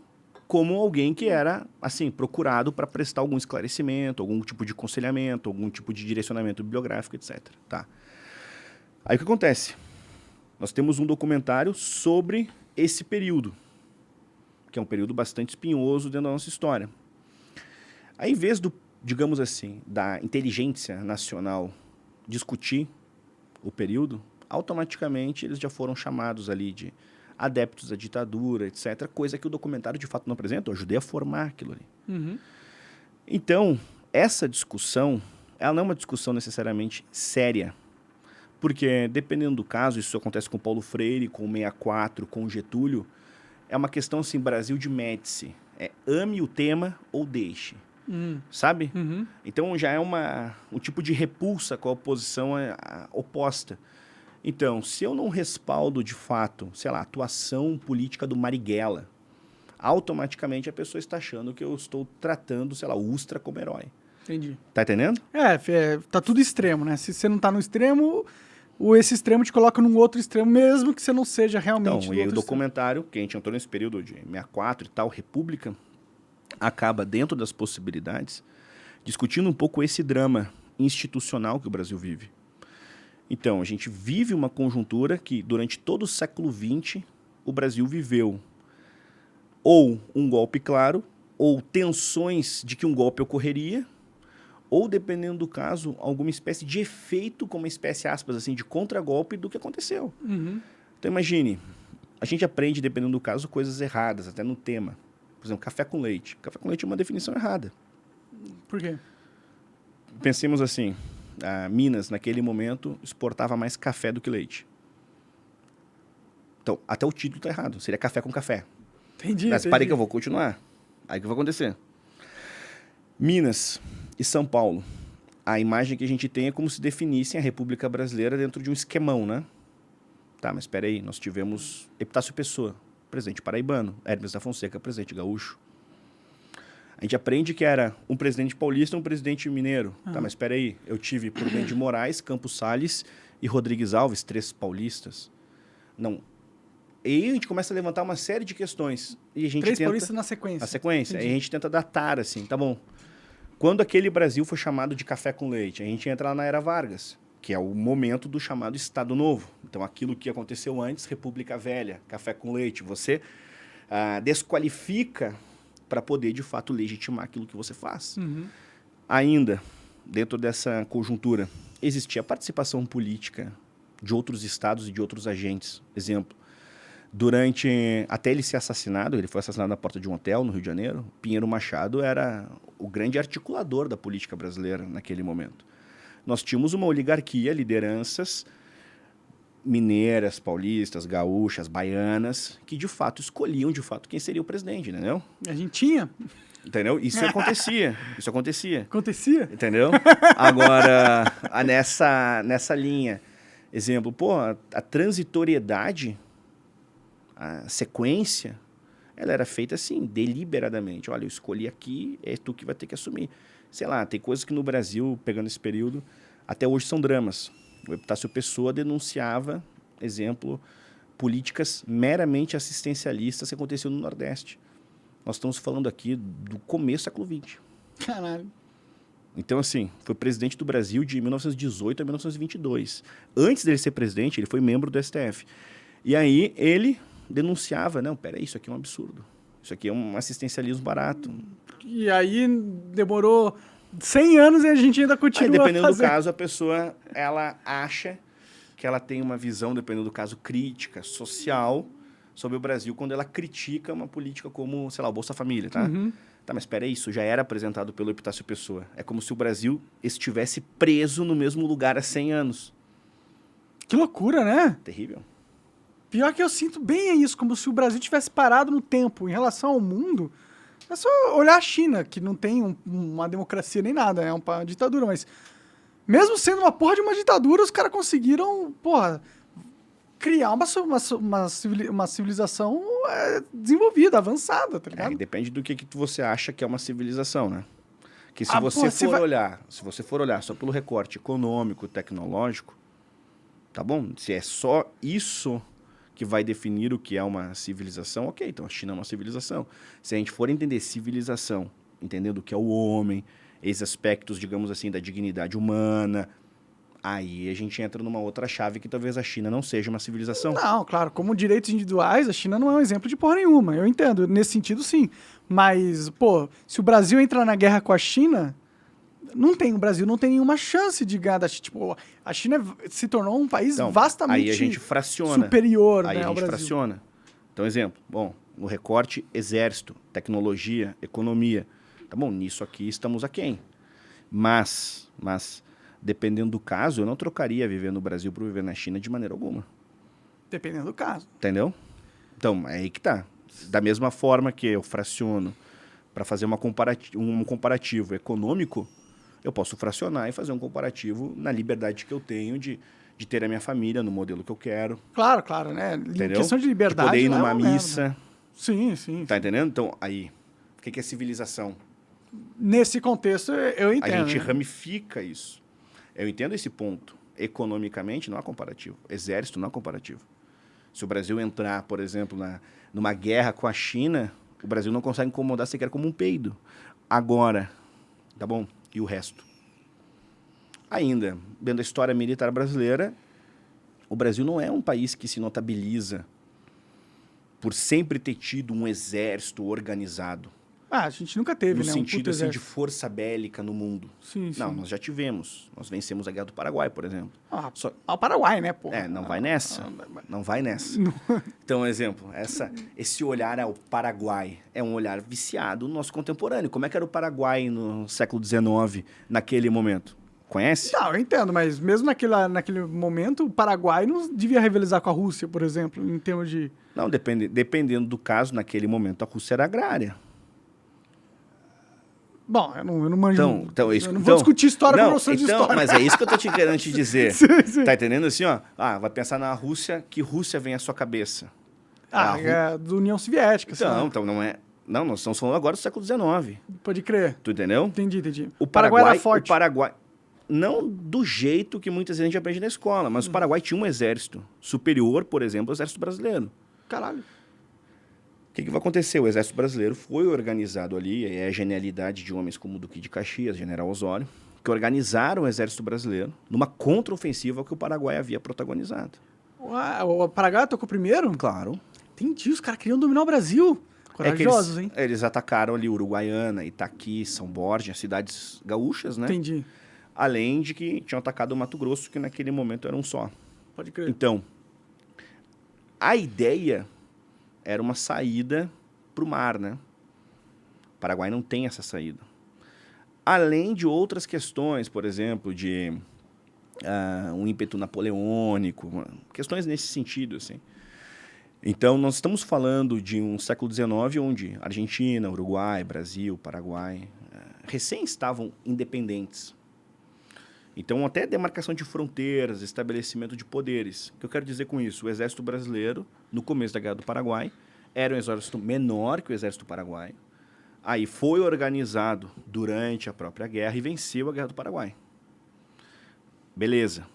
como alguém que era, assim, procurado para prestar algum esclarecimento, algum tipo de aconselhamento, algum tipo de direcionamento bibliográfico, etc. Tá. Aí o que acontece? Nós temos um documentário sobre esse período, que é um período bastante espinhoso dentro da nossa história. Aí, em vez do, digamos assim, da inteligência nacional discutir o período, automaticamente eles já foram chamados ali de adeptos da ditadura, etc., coisa que o documentário de fato não apresenta. Eu ajudei a formar aquilo ali. Uhum. Então, essa discussão, ela não é uma discussão necessariamente séria, porque, dependendo do caso, isso acontece com Paulo Freire, com o 64, com o Getúlio, é uma questão assim, Brasil de Médici. É ame o tema ou deixe. Sabe? Uhum. Então, já é um tipo de repulsa com a oposição oposta. Então, se eu não respaldo, de fato, sei lá, a atuação política do Marighella, automaticamente a pessoa está achando que eu estou tratando, sei lá, o Ustra como herói. Entendi. Tá entendendo? Tá tudo extremo, né? Se você não tá no extremo, esse extremo te coloca num outro extremo, mesmo que você não seja realmente Então, do e aí o outro documentário, que a gente entrou nesse período de 64 e tal, República, acaba dentro das possibilidades, discutindo um pouco esse drama institucional que o Brasil vive. Então, a gente vive uma conjuntura que, durante todo o século XX, o Brasil viveu ou um golpe claro, ou tensões de que um golpe ocorreria, ou, dependendo do caso, alguma espécie de efeito, como uma espécie, aspas, assim, de contragolpe do que aconteceu. Uhum. Então, imagine, a gente aprende, dependendo do caso, coisas erradas, até no tema. Por exemplo, café com leite. Café com leite é uma definição errada. Por quê? Pensemos assim, a Minas, naquele momento, exportava mais café do que leite. Então, até o título está errado. Seria café com café. Entendi. Mas parei que eu vou continuar. Aí o que vai acontecer? Minas e São Paulo. A imagem que a gente tem é como se definissem a República Brasileira dentro de um esquemão, né? Tá, mas espera aí. Nós tivemos Epitácio Pessoa, presidente paraibano. Hermes da Fonseca, presidente gaúcho. A gente aprende que era um presidente paulista e um presidente mineiro. Tá, mas espera aí. Eu tive Prudente de Moraes, Campos Salles e Rodrigues Alves, 3 paulistas. Não. E aí a gente começa a levantar uma série de questões. E a gente 3 tenta... paulistas na sequência. A sequência. Entendi. Aí a gente tenta datar, assim, tá bom. Quando aquele Brasil foi chamado de café com leite, a gente entra lá na Era Vargas, que é o momento do chamado Estado Novo. Então, aquilo que aconteceu antes, República Velha, café com leite, você desqualifica para poder, de fato, legitimar aquilo que você faz. Uhum. Ainda, dentro dessa conjuntura, existia a participação política de outros estados e de outros agentes. Exemplo, até ele ser assassinado, ele foi assassinado na porta de um hotel no Rio de Janeiro, Pinheiro Machado era o grande articulador da política brasileira naquele momento. Nós tínhamos uma oligarquia, lideranças mineiras, paulistas, gaúchas, baianas, que de fato escolhiam de fato quem seria o presidente, entendeu? A gente tinha. Entendeu? Isso acontecia. Isso acontecia. Acontecia? Entendeu? Agora, nessa linha, exemplo, pô, a transitoriedade, a sequência, ela era feita assim, deliberadamente. Olha, eu escolhi aqui, é tu que vai ter que assumir. Sei lá, tem coisas que no Brasil, pegando esse período, até hoje são dramas. O Epitácio Pessoa denunciava, exemplo, políticas meramente assistencialistas que aconteciam no Nordeste. Nós estamos falando aqui do começo do século XX. Caralho. Então, assim, foi presidente do Brasil de 1918 a 1922. Antes dele ser presidente, ele foi membro do STF. E aí ele denunciava, não, peraí, isso aqui é um absurdo. Isso aqui é um assistencialismo barato. E aí demorou 100 anos e a gente ainda continua Aí, dependendo fazendo. do caso, a pessoa, ela acha que ela tem uma visão, dependendo do caso, crítica, social, sobre o Brasil, quando ela critica uma política como, sei lá, o Bolsa Família, tá? Uhum. Tá, mas espera aí, isso já era apresentado pelo Epitácio Pessoa. É como se o Brasil estivesse preso no mesmo lugar há 100 anos. Que loucura, né? Terrível. Pior que eu sinto bem isso, como se o Brasil tivesse parado no tempo. Em relação ao mundo, é só olhar a China, que não tem uma democracia nem nada, é uma ditadura, mas mesmo sendo uma porra de uma ditadura, os caras conseguiram, porra, criar uma civilização desenvolvida, avançada, tá ligado? Depende do que você acha que é uma civilização, né? Que se você porra, se você for olhar só pelo recorte econômico, tecnológico, tá bom? Se é só isso que vai definir o que é uma civilização, ok, então a China é uma civilização. Se a gente for entender civilização, entendendo o que é o homem, esses aspectos, digamos assim, da dignidade humana, aí a gente entra numa outra chave que talvez a China não seja uma civilização. Não, claro, como direitos individuais, a China não é um exemplo de porra nenhuma. Eu entendo, nesse sentido, sim. Mas, pô, se o Brasil entrar na guerra com a China, o Brasil não tem nenhuma chance de ganhar da China. Tipo, a China se tornou um país Então, vastamente aí a gente fraciona. superior, Aí né, a ao gente Brasil. fraciona. Então, exemplo, bom, no recorte exército, tecnologia, economia. Tá bom, nisso aqui estamos aquém. Mas, dependendo do caso, eu não trocaria viver no Brasil por viver na China de maneira alguma. Dependendo do caso. Entendeu? Então, é aí que tá. Da mesma forma que eu fraciono para fazer um comparativo econômico, eu posso fracionar e fazer um comparativo na liberdade que eu tenho de ter a minha família no modelo que eu quero. Claro, né? Entendeu? Em questão de liberdade, De poder ir lá é numa uma missa. merda. Sim. Tá entendendo? Então, aí, o que é civilização? Nesse contexto, eu entendo. A gente né? ramifica isso. Eu entendo esse ponto. Economicamente, não há comparativo. Exército, não há comparativo. Se o Brasil entrar, por exemplo, numa guerra com a China, o Brasil não consegue incomodar sequer como um peido. Agora, tá bom? E o resto? Ainda, dentro da história militar brasileira, o Brasil não é um país que se notabiliza por sempre ter tido um exército organizado. A gente nunca teve, No né? sentido um assim, de força bélica no mundo. Sim. Não, nós já tivemos. Nós vencemos a Guerra do Paraguai, por exemplo. O Paraguai, né, pô? Não vai nessa. Não vai nessa. Então, exemplo, esse olhar ao Paraguai é um olhar viciado no nosso contemporâneo. Como é que era o Paraguai no século XIX, naquele momento? Conhece? Não, eu entendo, mas mesmo naquele momento, o Paraguai não devia rivalizar com a Rússia, por exemplo, em termos de... Não, dependendo do caso, naquele momento, a Rússia era agrária. Bom, eu não manjo. Então, eu não vou discutir história com professor de história. Mas é isso que eu tô querendo te dizer. Sim. Tá entendendo assim, ó? Vai pensar na Rússia, que Rússia vem à sua cabeça? É da União Soviética. Então não é... Não, nós estamos falando agora do século XIX. Pode crer. Tu entendeu? Entendi. O Paraguai era forte. O Paraguai... Não do jeito que muitas vezes a gente aprende na escola, mas o Paraguai tinha um exército superior, por exemplo, ao exército brasileiro. Caralho. O que vai acontecer? O exército brasileiro foi organizado ali, é a genialidade de homens como o Duque de Caxias, General Osório, que organizaram o exército brasileiro numa contraofensiva que o Paraguai havia protagonizado. O Paraguai tocou primeiro? Claro. Entendi, os caras queriam dominar o Brasil. Corajosos, hein? Eles atacaram ali Uruguaiana, Itaqui, São Borja, cidades gaúchas, né? Entendi. Além de que tinham atacado o Mato Grosso, que naquele momento era um só. Pode crer. Então, a ideia era uma saída para o mar, né? O Paraguai não tem essa saída. Além de outras questões, por exemplo, de um ímpeto napoleônico, questões nesse sentido, assim. Então, nós estamos falando de um século XIX onde Argentina, Uruguai, Brasil, Paraguai, recém estavam independentes. Então, até demarcação de fronteiras, estabelecimento de poderes. O que eu quero dizer com isso? O exército brasileiro, no começo da Guerra do Paraguai, era um exército menor que o exército paraguaio. Aí foi organizado durante a própria guerra e venceu a Guerra do Paraguai. Beleza.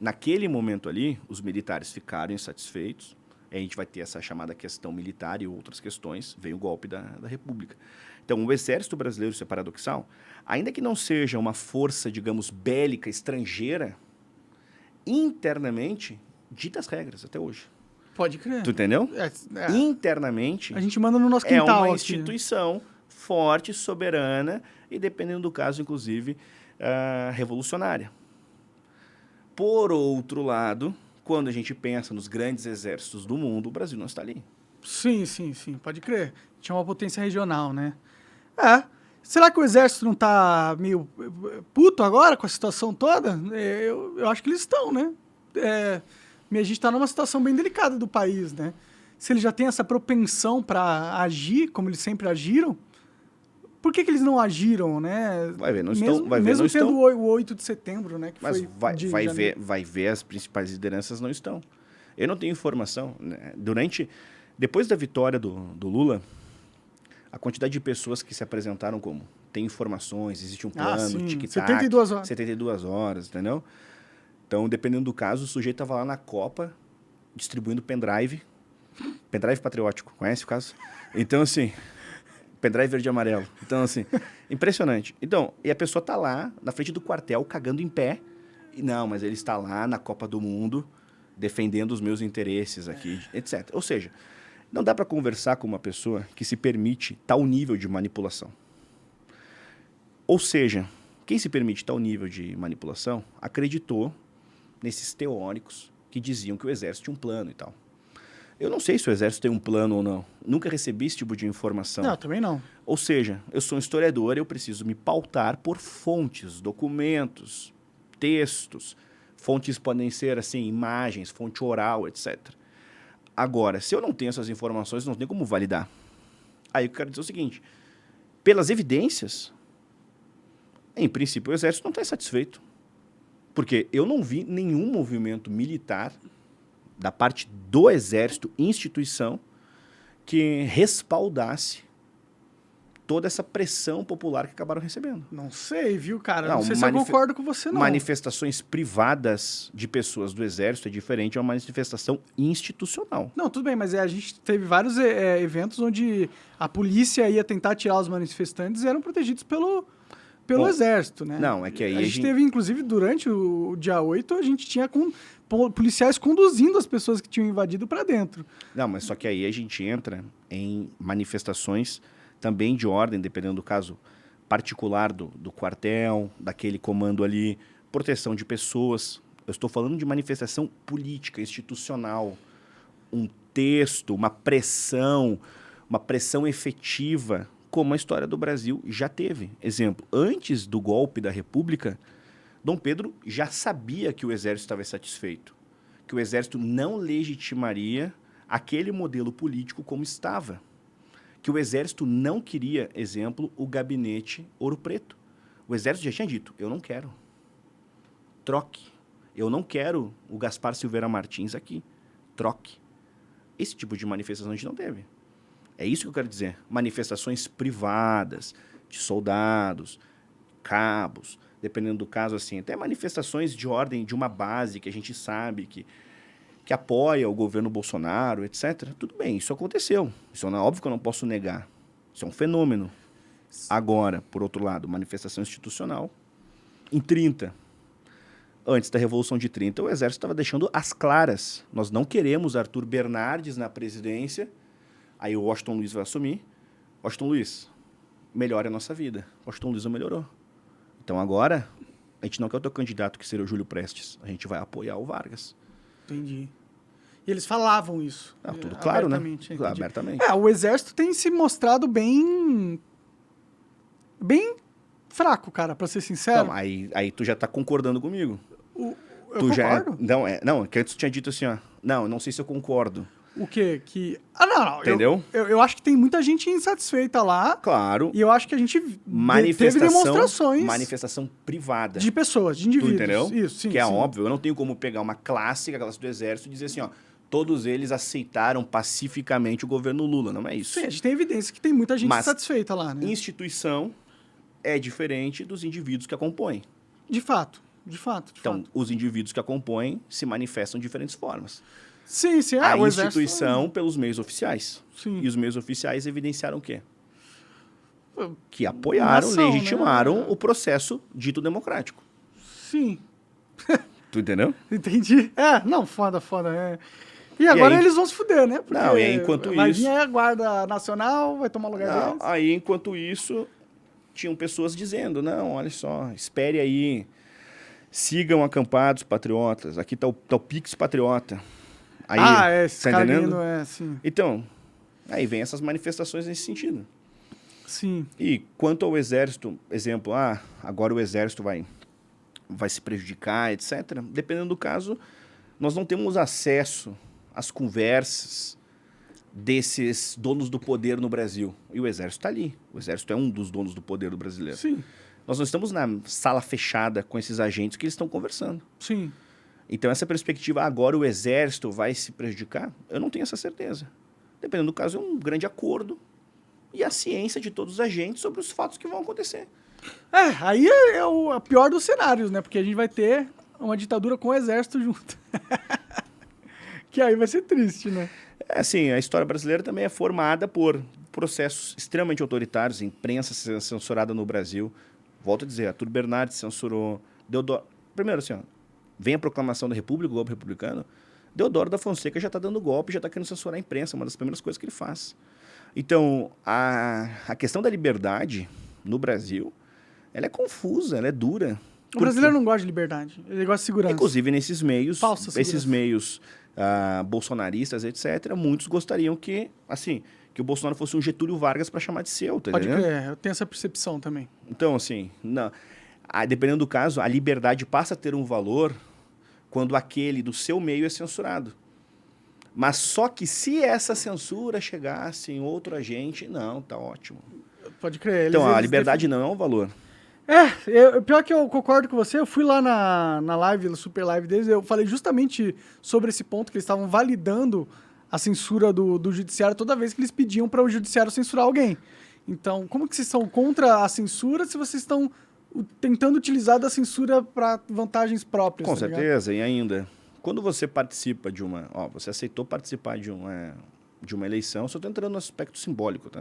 Naquele momento ali, os militares ficaram insatisfeitos. A gente vai ter essa chamada questão militar e outras questões. Vem o golpe da República. Então, o exército brasileiro, isso é paradoxal, ainda que não seja uma força, digamos, bélica estrangeira, internamente, dita as regras até hoje. Pode crer. Tu entendeu? Internamente, a gente manda no nosso quintal. É uma aqui. instituição forte, soberana e, dependendo do caso, inclusive, revolucionária. Por outro lado, quando a gente pensa nos grandes exércitos do mundo, o Brasil não está ali. Sim, pode crer. Tinha uma potência regional, né? Será que o exército não tá meio puto agora com a situação toda? Eu acho que eles estão, né? A gente tá numa situação bem delicada do país, né? Se eles já têm essa propensão para agir, como eles sempre agiram, por que eles não agiram, né? Vai ver, não mesmo, estão. Vai ver, mesmo não tendo estão. o 8 de setembro, né? Que Mas foi vai ver, as principais lideranças não estão. Eu não tenho informação. Né? Depois da vitória do Lula, a quantidade de pessoas que se apresentaram como tem informações, existe um plano, tic-tac, 72 horas. 72 horas, entendeu? Então, dependendo do caso, o sujeito estava lá na Copa, distribuindo pendrive patriótico, conhece o caso? Então, assim, pendrive verde e amarelo. Então, assim, impressionante. Então, e a pessoa está lá, na frente do quartel, cagando em pé, e não, mas ele está lá na Copa do Mundo, defendendo os meus interesses aqui, etc. Ou seja, não dá para conversar com uma pessoa que se permite tal nível de manipulação. Ou seja, quem se permite tal nível de manipulação acreditou nesses teóricos que diziam que o exército tinha um plano e tal. Eu não sei se o exército tem um plano ou não. Nunca recebi esse tipo de informação. Não, também não. Ou seja, eu sou um historiador e eu preciso me pautar por fontes, documentos, textos. Fontes podem ser, assim, imagens, fonte oral, etc. Agora, se eu não tenho essas informações, não tem como validar. Aí eu quero dizer o seguinte, pelas evidências, em princípio o exército não está insatisfeito. Porque eu não vi nenhum movimento militar da parte do exército, instituição, que respaldasse toda essa pressão popular que acabaram recebendo. Não sei, viu, cara? Não sei se eu concordo com você, não. Manifestações privadas de pessoas do exército é diferente de uma manifestação institucional. Não, tudo bem, mas a gente teve vários eventos onde a polícia ia tentar tirar os manifestantes e eram protegidos pelo exército, né? Não, é que aí a gente teve, inclusive, durante o dia 8, a gente tinha policiais conduzindo as pessoas que tinham invadido para dentro. Não, mas só que aí a gente entra em manifestações também de ordem, dependendo do caso particular do quartel, daquele comando ali, proteção de pessoas. Eu estou falando de manifestação política, institucional, um texto, uma pressão efetiva, como a história do Brasil já teve. Exemplo, antes do golpe da República, Dom Pedro já sabia que o exército estava insatisfeito, que o exército não legitimaria aquele modelo político como estava, que o exército não queria, exemplo, o gabinete Ouro Preto. O exército já tinha dito, eu não quero. Troque. Eu não quero o Gaspar Silveira Martins aqui. Troque. Esse tipo de manifestação a gente não teve. É isso que eu quero dizer. Manifestações privadas, de soldados, cabos, dependendo do caso, assim, até manifestações de ordem de uma base que a gente sabe que apoia o governo Bolsonaro, etc. Tudo bem, isso aconteceu. Isso é óbvio que eu não posso negar. Isso é um fenômeno. Agora, por outro lado, manifestação institucional. Em 30, antes da Revolução de 30, o Exército estava deixando as claras. Nós não queremos Arthur Bernardes na presidência. Aí o Washington Luiz vai assumir. Washington Luiz, melhora a nossa vida. Washington Luiz não melhorou. Então agora, a gente não quer o teu candidato que seria o Júlio Prestes. A gente vai apoiar o Vargas. Entendi. E eles falavam isso. Tudo claro, né? Abertamente. O Exército tem se mostrado bem fraco, cara, pra ser sincero. Não, aí tu já tá concordando comigo. Tu já concordo. Não, que antes tu tinha dito assim, ó. Não sei se eu concordo. O quê? Não. Entendeu? Eu acho que tem muita gente insatisfeita lá. Claro. E eu acho que a gente teve demonstrações Manifestação privada. de pessoas, de Tu indivíduos. entendeu? Isso, sim. Que é sim. óbvio, eu não tenho como pegar uma classe do exército e dizer assim, ó, todos eles aceitaram pacificamente o governo Lula, não é isso. Sim, a gente tem evidência que tem muita gente Mas insatisfeita lá, né? Instituição é diferente dos indivíduos que a compõem. De fato. Então, os indivíduos que a compõem se manifestam de diferentes formas. Sim. A O instituição pelos meios oficiais. Sim. E os meios oficiais evidenciaram o quê? Que apoiaram, legitimaram, né, o processo dito democrático. Sim. Tu entendeu? Entendi. Foda. E agora eles vão se fuder, né? Porque não, e aí, enquanto vai isso... vir a Guarda Nacional, vai tomar lugar deles. Aí, enquanto isso, tinham pessoas dizendo, não, olha só, espere aí, sigam acampados, patriotas, aqui tá o Pix Patriota. Aí, esse cara lindo, sim. Então, aí vem essas manifestações nesse sentido. Sim. E quanto ao exército, exemplo, agora o exército vai se prejudicar, etc. Dependendo do caso, nós não temos acesso às conversas desses donos do poder no Brasil. E o exército está ali. O exército é um dos donos do poder do brasileiro. Sim. Nós não estamos na sala fechada com esses agentes que eles estão conversando. Sim. Então, essa perspectiva, agora o exército vai se prejudicar, eu não tenho essa certeza. Dependendo do caso, é um grande acordo e a ciência de todos os agentes sobre os fatos que vão acontecer. Aí é o pior dos cenários, né? Porque a gente vai ter uma ditadura com o exército junto. Que aí vai ser triste, né? Assim, a história brasileira também é formada por processos extremamente autoritários, imprensa censurada no Brasil. Volto a dizer, Arthur Bernardes censurou, Deodoro... Primeiro, assim, ó, vem a proclamação da República, o golpe republicano, Deodoro da Fonseca já está dando golpe, já está querendo censurar a imprensa, uma das primeiras coisas que ele faz. Então, a questão da liberdade no Brasil, ela é confusa, ela é dura. O brasileiro não gosta de liberdade, ele gosta de segurança. Inclusive, nesses meios, Falsa segurança. esses meios bolsonaristas, etc., muitos gostariam que o Bolsonaro fosse um Getúlio Vargas para chamar de seu, tá Pode entendendo? crer, eu tenho essa percepção também. Então, assim, dependendo do caso, a liberdade passa a ter um valor quando aquele do seu meio é censurado. Mas só que se essa censura chegasse em outro agente, não, tá ótimo. Pode crer. Então, a liberdade não é um valor. Pior que eu concordo com você, eu fui lá na live, na super live deles, eu falei justamente sobre esse ponto, que eles estavam validando a censura do judiciário toda vez que eles pediam para o judiciário censurar alguém. Então, como que vocês são contra a censura se vocês estão tentando utilizar da censura para vantagens próprias? Com tá certeza, ligado? e ainda, quando você participa de uma... você aceitou participar de uma eleição, só estou entrando no aspecto simbólico, tá?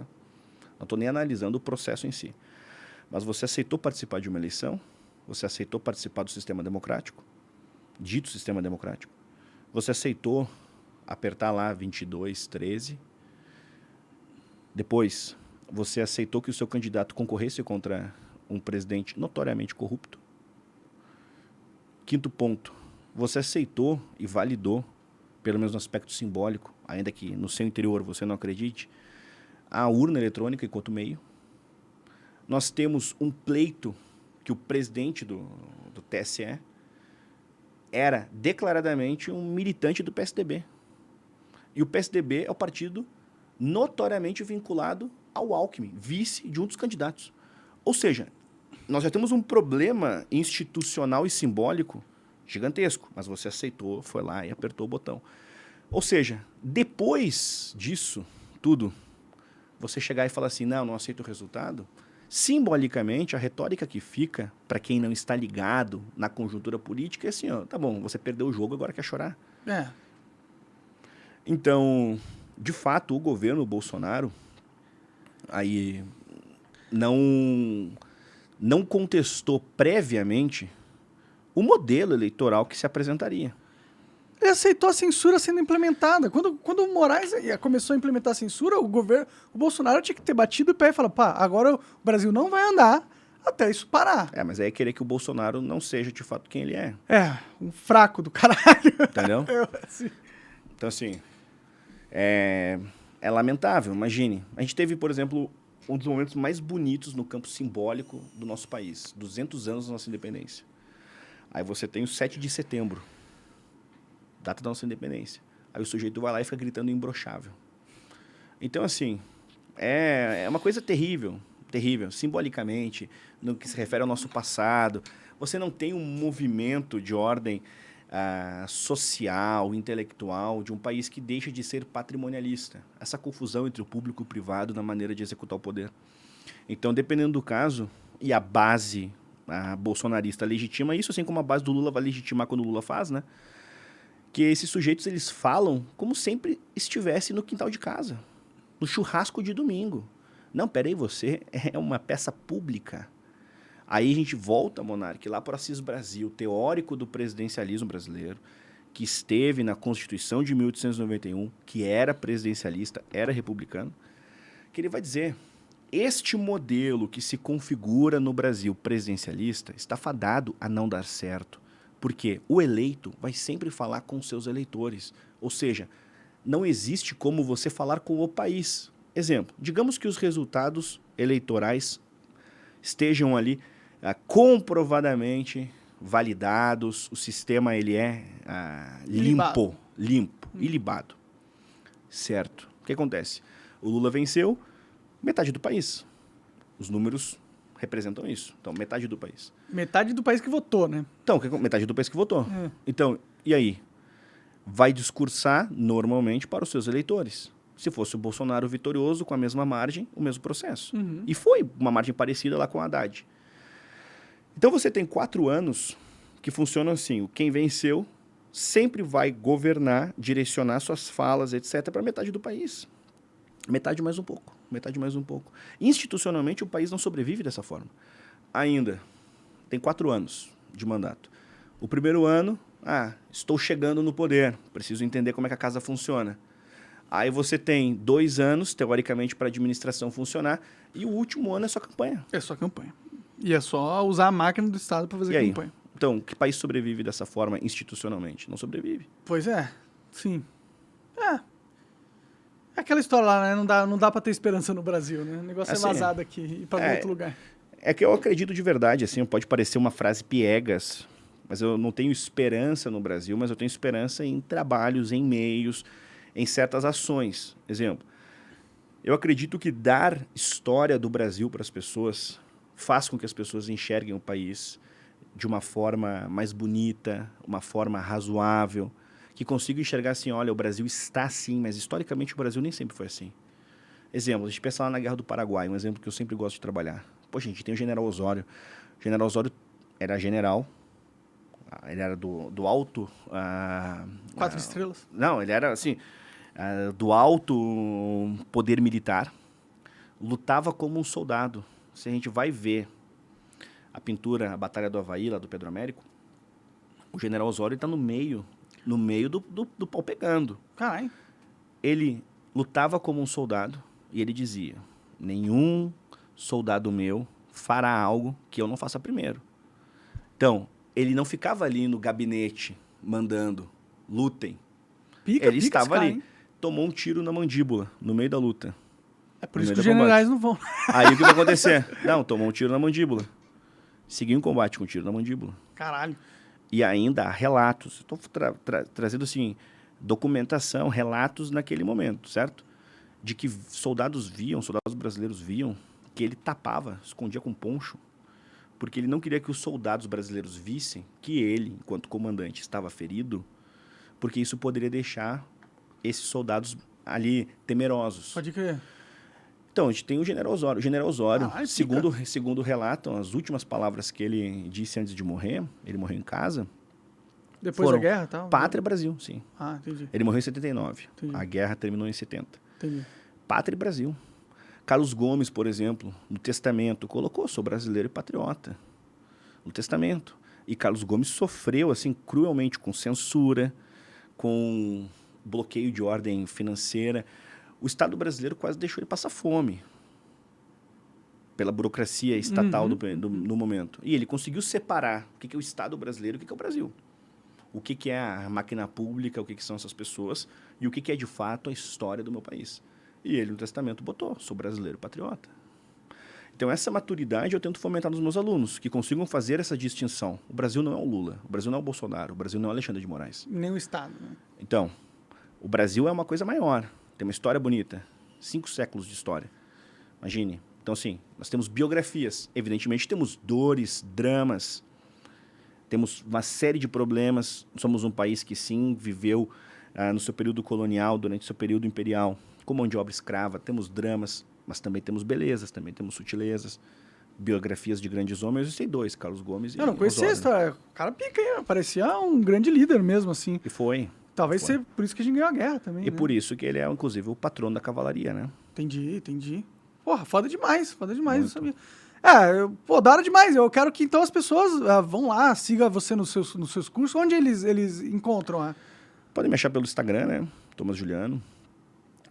Não estou nem analisando o processo em si. Mas você aceitou participar de uma eleição, você aceitou participar do sistema democrático, dito sistema democrático, você aceitou apertar lá 22, 13, depois você aceitou que o seu candidato concorresse contra um presidente notoriamente corrupto. Quinto ponto, você aceitou e validou, pelo menos no aspecto simbólico, ainda que no seu interior você não acredite, a urna eletrônica enquanto meio. Nós temos um pleito que o presidente do TSE era declaradamente um militante do PSDB. E o PSDB é o partido notoriamente vinculado ao Alckmin, vice de um dos candidatos. Ou seja, nós já temos um problema institucional e simbólico gigantesco, mas você aceitou, foi lá e apertou o botão. Ou seja, depois disso tudo, você chegar e falar assim, não aceito o resultado, simbolicamente, a retórica que fica, para quem não está ligado na conjuntura política, é assim, tá bom, você perdeu o jogo, agora quer chorar. Então, de fato, o governo Bolsonaro aí não contestou previamente o modelo eleitoral que se apresentaria. Ele aceitou a censura sendo implementada. Quando o Moraes começou a implementar a censura, o Bolsonaro tinha que ter batido o pé e falar, agora o Brasil não vai andar até isso parar. Mas aí é querer que o Bolsonaro não seja de fato quem ele é. Um fraco do caralho. Entendeu? Então, assim, é lamentável, imagine. A gente teve, por exemplo, um dos momentos mais bonitos no campo simbólico do nosso país, 200 anos da nossa independência. Aí você tem o 7 de setembro, data da nossa independência. Aí o sujeito vai lá e fica gritando imbrochável. Então, assim, é uma coisa terrível, terrível, simbolicamente, no que se refere ao nosso passado. Você não tem um movimento de ordem social, intelectual, de um país que deixa de ser patrimonialista. Essa confusão entre o público e o privado na maneira de executar o poder. Então, dependendo do caso, e a base bolsonarista legitima isso, assim como a base do Lula vai legitimar quando o Lula faz, né? Que esses sujeitos, eles falam como sempre estivesse no quintal de casa, no churrasco de domingo. Não, peraí, você é uma peça pública. Aí a gente volta, Monark, lá para Assis Brasil, teórico do presidencialismo brasileiro, que esteve na Constituição de 1891, que era presidencialista, era republicano, que ele vai dizer: este modelo que se configura no Brasil presidencialista está fadado a não dar certo, porque o eleito vai sempre falar com seus eleitores, ou seja, não existe como você falar com o país. Exemplo, digamos que os resultados eleitorais estejam ali comprovadamente validados, o sistema ele é limpo, ilibado. Certo. O que acontece? O Lula venceu metade do país. Os números representam isso. Então, metade do país. Metade do país que votou, né? Então, metade do país que votou. Então, e aí? Vai discursar normalmente para os seus eleitores. Se fosse o Bolsonaro vitorioso, com a mesma margem, o mesmo processo. E foi uma margem parecida lá com o Haddad. Então, você tem 4 anos que funcionam assim. Quem venceu sempre vai governar, direcionar suas falas, etc., para metade do país. Metade mais um pouco. Metade mais um pouco. Institucionalmente, o país não sobrevive dessa forma. Ainda. Tem 4 anos de mandato. O primeiro ano, estou chegando no poder. Preciso entender como é que a casa funciona. Aí você tem 2 anos, teoricamente, para a administração funcionar. E o último ano é só campanha. É só campanha. E é só usar a máquina do Estado para fazer campanha. Então, que país sobrevive dessa forma institucionalmente? Não sobrevive. Pois é, sim. É aquela história lá, né? Não dá pra ter esperança no Brasil, né? O negócio assim, é vazado aqui e ir pra outro lugar. É que eu acredito de verdade, assim, pode parecer uma frase piegas, mas eu não tenho esperança no Brasil, mas eu tenho esperança em trabalhos, em meios, em certas ações. Exemplo, eu acredito que dar história do Brasil para as pessoas faz com que as pessoas enxerguem o país de uma forma mais bonita, uma forma razoável, que consiga enxergar assim, olha, o Brasil está assim, mas historicamente o Brasil nem sempre foi assim. Exemplo, a gente pensa lá na Guerra do Paraguai, um exemplo que eu sempre gosto de trabalhar. Poxa, a gente tem o General Osório. O General Osório era general, ele era do alto... 4 estrelas? Não, ele era assim, do alto poder militar, lutava como um soldado. Se a gente vai ver a pintura, a Batalha do Havaí, lá do Pedro Américo, o General Osório está no meio do pau pegando. Caralho. Ele lutava como um soldado e ele dizia: nenhum soldado meu fará algo que eu não faça primeiro. Então, ele não ficava ali no gabinete mandando, lutem. Ele estava ali, tomou um tiro na mandíbula, no meio da luta. É por isso que os generais não vão. Aí o que vai acontecer? Não, tomou um tiro na mandíbula. Seguiu em combate com um tiro na mandíbula. Caralho. E ainda há relatos. Estou trazendo assim, documentação, relatos naquele momento, certo? De que soldados brasileiros viam que ele tapava, escondia com poncho, porque ele não queria que os soldados brasileiros vissem que ele, enquanto comandante, estava ferido, porque isso poderia deixar esses soldados ali temerosos. Pode crer. Então, a gente tem o General Osório. O General Osório, segundo relatam, as últimas palavras que ele disse antes de morrer, ele morreu em casa. Depois da guerra e tal? Pátria Brasil, sim. Entendi. Ele morreu em 79. Entendi. A guerra terminou em 70. Entendi. Pátria Brasil. Carlos Gomes, por exemplo, no testamento, colocou: sou brasileiro e patriota. No testamento. E Carlos Gomes sofreu, assim, cruelmente com censura, com bloqueio de ordem financeira. O Estado brasileiro quase deixou ele passar fome pela burocracia estatal no momento. E ele conseguiu separar o que é o Estado brasileiro e o que é o Brasil. O que é a máquina pública, o que são essas pessoas e o que é, de fato, a história do meu país. E ele, no testamento, botou: sou brasileiro patriota. Então, essa maturidade eu tento fomentar nos meus alunos, que consigam fazer essa distinção. O Brasil não é o Lula, o Brasil não é o Bolsonaro, o Brasil não é o Alexandre de Moraes. Nem o Estado, né? Então, o Brasil é uma coisa maior, tem uma história bonita, 5 séculos de história. Imagine. Então, assim, nós temos biografias, evidentemente temos dores, dramas, temos uma série de problemas. Somos um país que, sim, viveu no seu período colonial, durante o seu período imperial, com mão de obra escrava, temos dramas, mas também temos belezas, também temos sutilezas, biografias de grandes homens. Eu sei 2, Carlos Gomes e Eu não conhecia a Osório. história. O cara pica, hein? Parecia um grande líder mesmo, assim. E foi. Talvez Foi. seja por isso que a gente ganhou a guerra também, E né? por isso que ele é, inclusive, o patrono da cavalaria, né? Entendi. Porra, foda demais, eu Muito. sabia. Pô, da hora demais. Eu quero que então as pessoas vão lá, siga você nos seus cursos. Onde eles encontram? Podem me achar pelo Instagram, né? Thomas Juliano.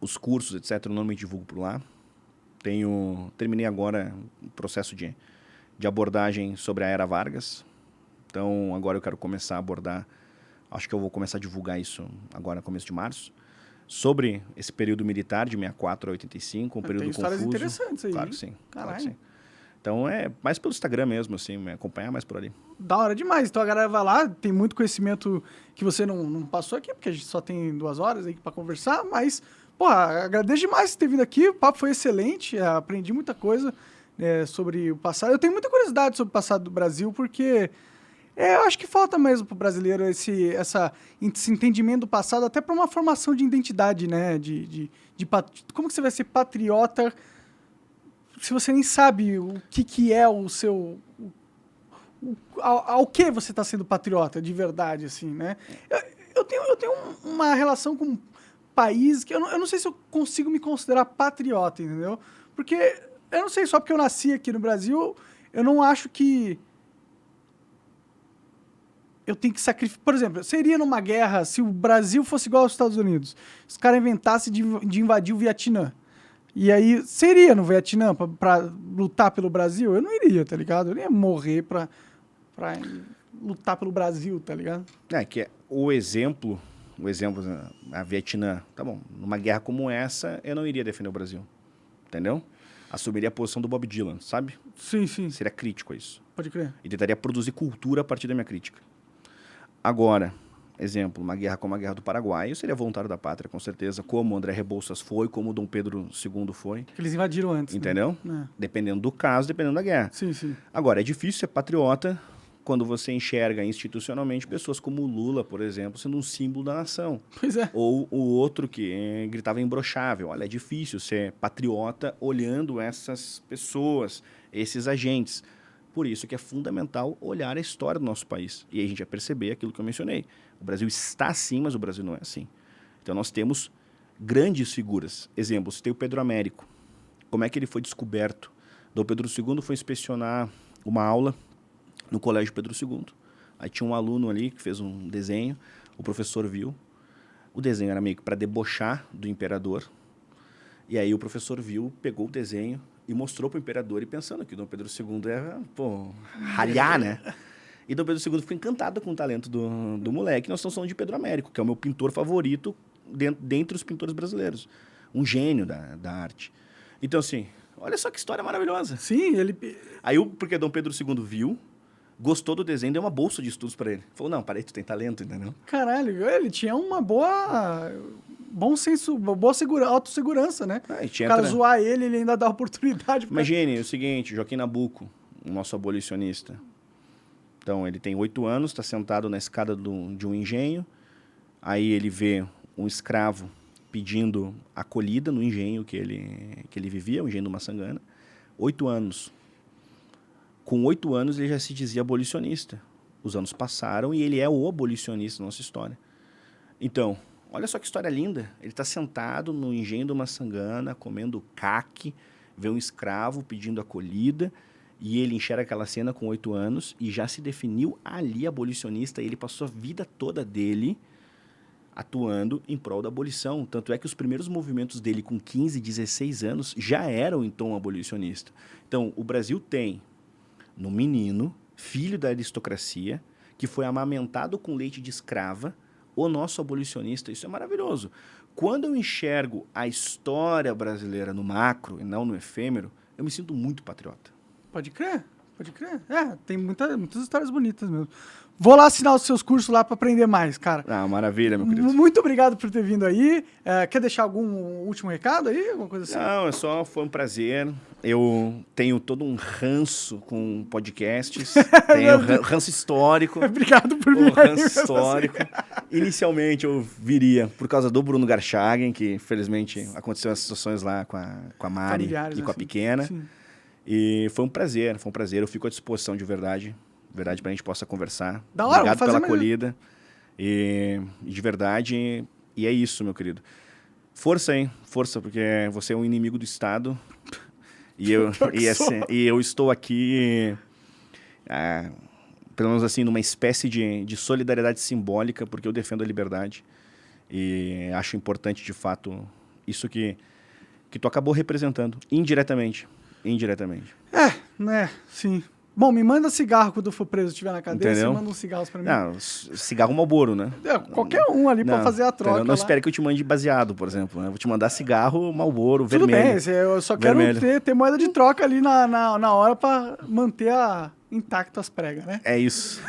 Os cursos, etc., eu normalmente divulgo por lá. Terminei agora um processo de abordagem sobre a Era Vargas. Então, agora eu quero começar a abordar, acho que eu vou começar a divulgar isso agora no começo de março, sobre esse período militar de 64 a 85, um período Tem histórias confuso. interessantes aí. Claro hein? que sim. Claro Caralho. que sim. Então, é mais pelo Instagram mesmo, assim, me acompanhar mais por ali. Da hora demais. Então a galera vai lá, tem muito conhecimento que você não passou aqui, porque a gente só tem 2 horas aí pra conversar, mas, porra, agradeço demais por ter vindo aqui, o papo foi excelente, aprendi muita coisa sobre o passado. Eu tenho muita curiosidade sobre o passado do Brasil, porque eu acho que falta mesmo pro brasileiro esse entendimento do passado, até para uma formação de identidade, né? Como que você vai ser patriota se você nem sabe o que é o seu... Ao que você está sendo patriota de verdade, assim, né? Eu tenho uma relação com um país que eu não sei se eu consigo me considerar patriota, entendeu? Porque, eu não sei, só porque eu nasci aqui no Brasil, eu não acho que eu tenho que sacrificar... Por exemplo, seria numa guerra se o Brasil fosse igual aos Estados Unidos. Os caras inventassem de invadir o Vietnã. E aí, seria no Vietnã pra lutar pelo Brasil? Eu não iria, tá ligado? Eu não ia morrer pra lutar pelo Brasil, tá ligado? Que é o exemplo, a Vietnã, tá bom, numa guerra como essa, eu não iria defender o Brasil, entendeu? Assumiria a posição do Bob Dylan, sabe? Sim. Seria crítico a isso. Pode crer. E tentaria produzir cultura a partir da minha crítica. Agora, exemplo, uma guerra como a Guerra do Paraguai, eu seria voluntário da pátria, com certeza, como o André Rebouças foi, como o Dom Pedro II foi. Que eles invadiram antes, Entendeu? Né? Dependendo do caso, dependendo da guerra. Sim. Agora, é difícil ser patriota quando você enxerga institucionalmente pessoas como o Lula, por exemplo, sendo um símbolo da nação. Pois é. Ou o outro que gritava imbrochável. Olha, é difícil ser patriota olhando essas pessoas, esses agentes. Por isso que é fundamental olhar a história do nosso país. E aí a gente vai perceber aquilo que eu mencionei. O Brasil está assim, mas o Brasil não é assim. Então nós temos grandes figuras. Exemplo, citei o Pedro Américo. Como é que ele foi descoberto? Dom Pedro II foi inspecionar uma aula no Colégio Pedro II. Aí tinha um aluno ali que fez um desenho, o professor viu. O desenho era meio que para debochar do imperador. E aí o professor viu, pegou o desenho e mostrou para o imperador, e pensando que o Dom Pedro II era, ralhar, né? E Dom Pedro II ficou encantado com o talento do moleque. Nós estamos falando de Pedro Américo, que é o meu pintor favorito dentre os pintores brasileiros. Um gênio da arte. Então, assim, olha só que história maravilhosa. Sim, ele... Aí, porque Dom Pedro II viu, gostou do desenho, deu uma bolsa de estudos para ele. Falou, não, peraí, tu tem talento, entendeu? Caralho, ele tinha uma bom senso, autossegurança, né? O cara zoar ele ainda dá oportunidade. Imagine o seguinte, Joaquim Nabuco, o nosso abolicionista. Então, ele tem 8 anos, está sentado na escada de um engenho, aí ele vê um escravo pedindo acolhida no engenho que ele vivia, o engenho do Maçangana. 8 anos. Com 8 anos, ele já se dizia abolicionista. Os anos passaram e ele é o abolicionista da nossa história. Então, olha só que história linda. Ele está sentado no engenho do Maçangana, comendo caque, vê um escravo pedindo acolhida, e ele enxerga aquela cena com 8 anos e já se definiu ali abolicionista. Ele passou a vida toda dele atuando em prol da abolição. Tanto é que os primeiros movimentos dele com 15, 16 anos já eram, em tom abolicionista. Então, o Brasil tem no menino, filho da aristocracia, que foi amamentado com leite de escrava, o nosso abolicionista. Isso é maravilhoso. Quando eu enxergo a história brasileira no macro e não no efêmero, eu me sinto muito patriota. Pode crer, pode crer. Tem muitas histórias bonitas mesmo. Vou lá assinar os seus cursos lá para aprender mais, cara. Ah, maravilha, meu querido. Muito obrigado por ter vindo aí. Quer deixar algum último recado aí? Alguma coisa assim? Não, foi um prazer. Eu tenho todo um ranço com podcasts. Tenho ranço histórico. Obrigado por vir. Ranço histórico. Inicialmente eu viria por causa do Bruno Garchagen, que felizmente aconteceu as situações lá com a Mari e com a pequena. Sim. E foi um prazer. Eu fico à disposição de verdade pra gente possa conversar. Da hora, obrigado pela acolhida. E de verdade, e é isso, meu querido. Força, hein? Força, porque você é um inimigo do Estado. E eu estou aqui, pelo menos assim, numa espécie de solidariedade simbólica, porque eu defendo a liberdade. E acho importante, de fato, isso que tu acabou representando, indiretamente. Sim. Bom, me manda cigarro quando eu for preso, estiver na cadeia, entendeu? você manda uns cigarros pra mim. Não, cigarro Marlboro, né? Qualquer um ali pra fazer a troca. Não espere que eu te mande baseado, por exemplo. Né? Eu vou te mandar cigarro Marlboro, Tudo vermelho. bem, eu só quero ter moeda de troca ali na hora pra manter intacto as pregas, né? É isso.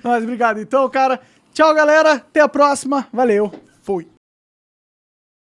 Mas obrigado. Então, cara, tchau, galera. Até a próxima. Valeu. Fui.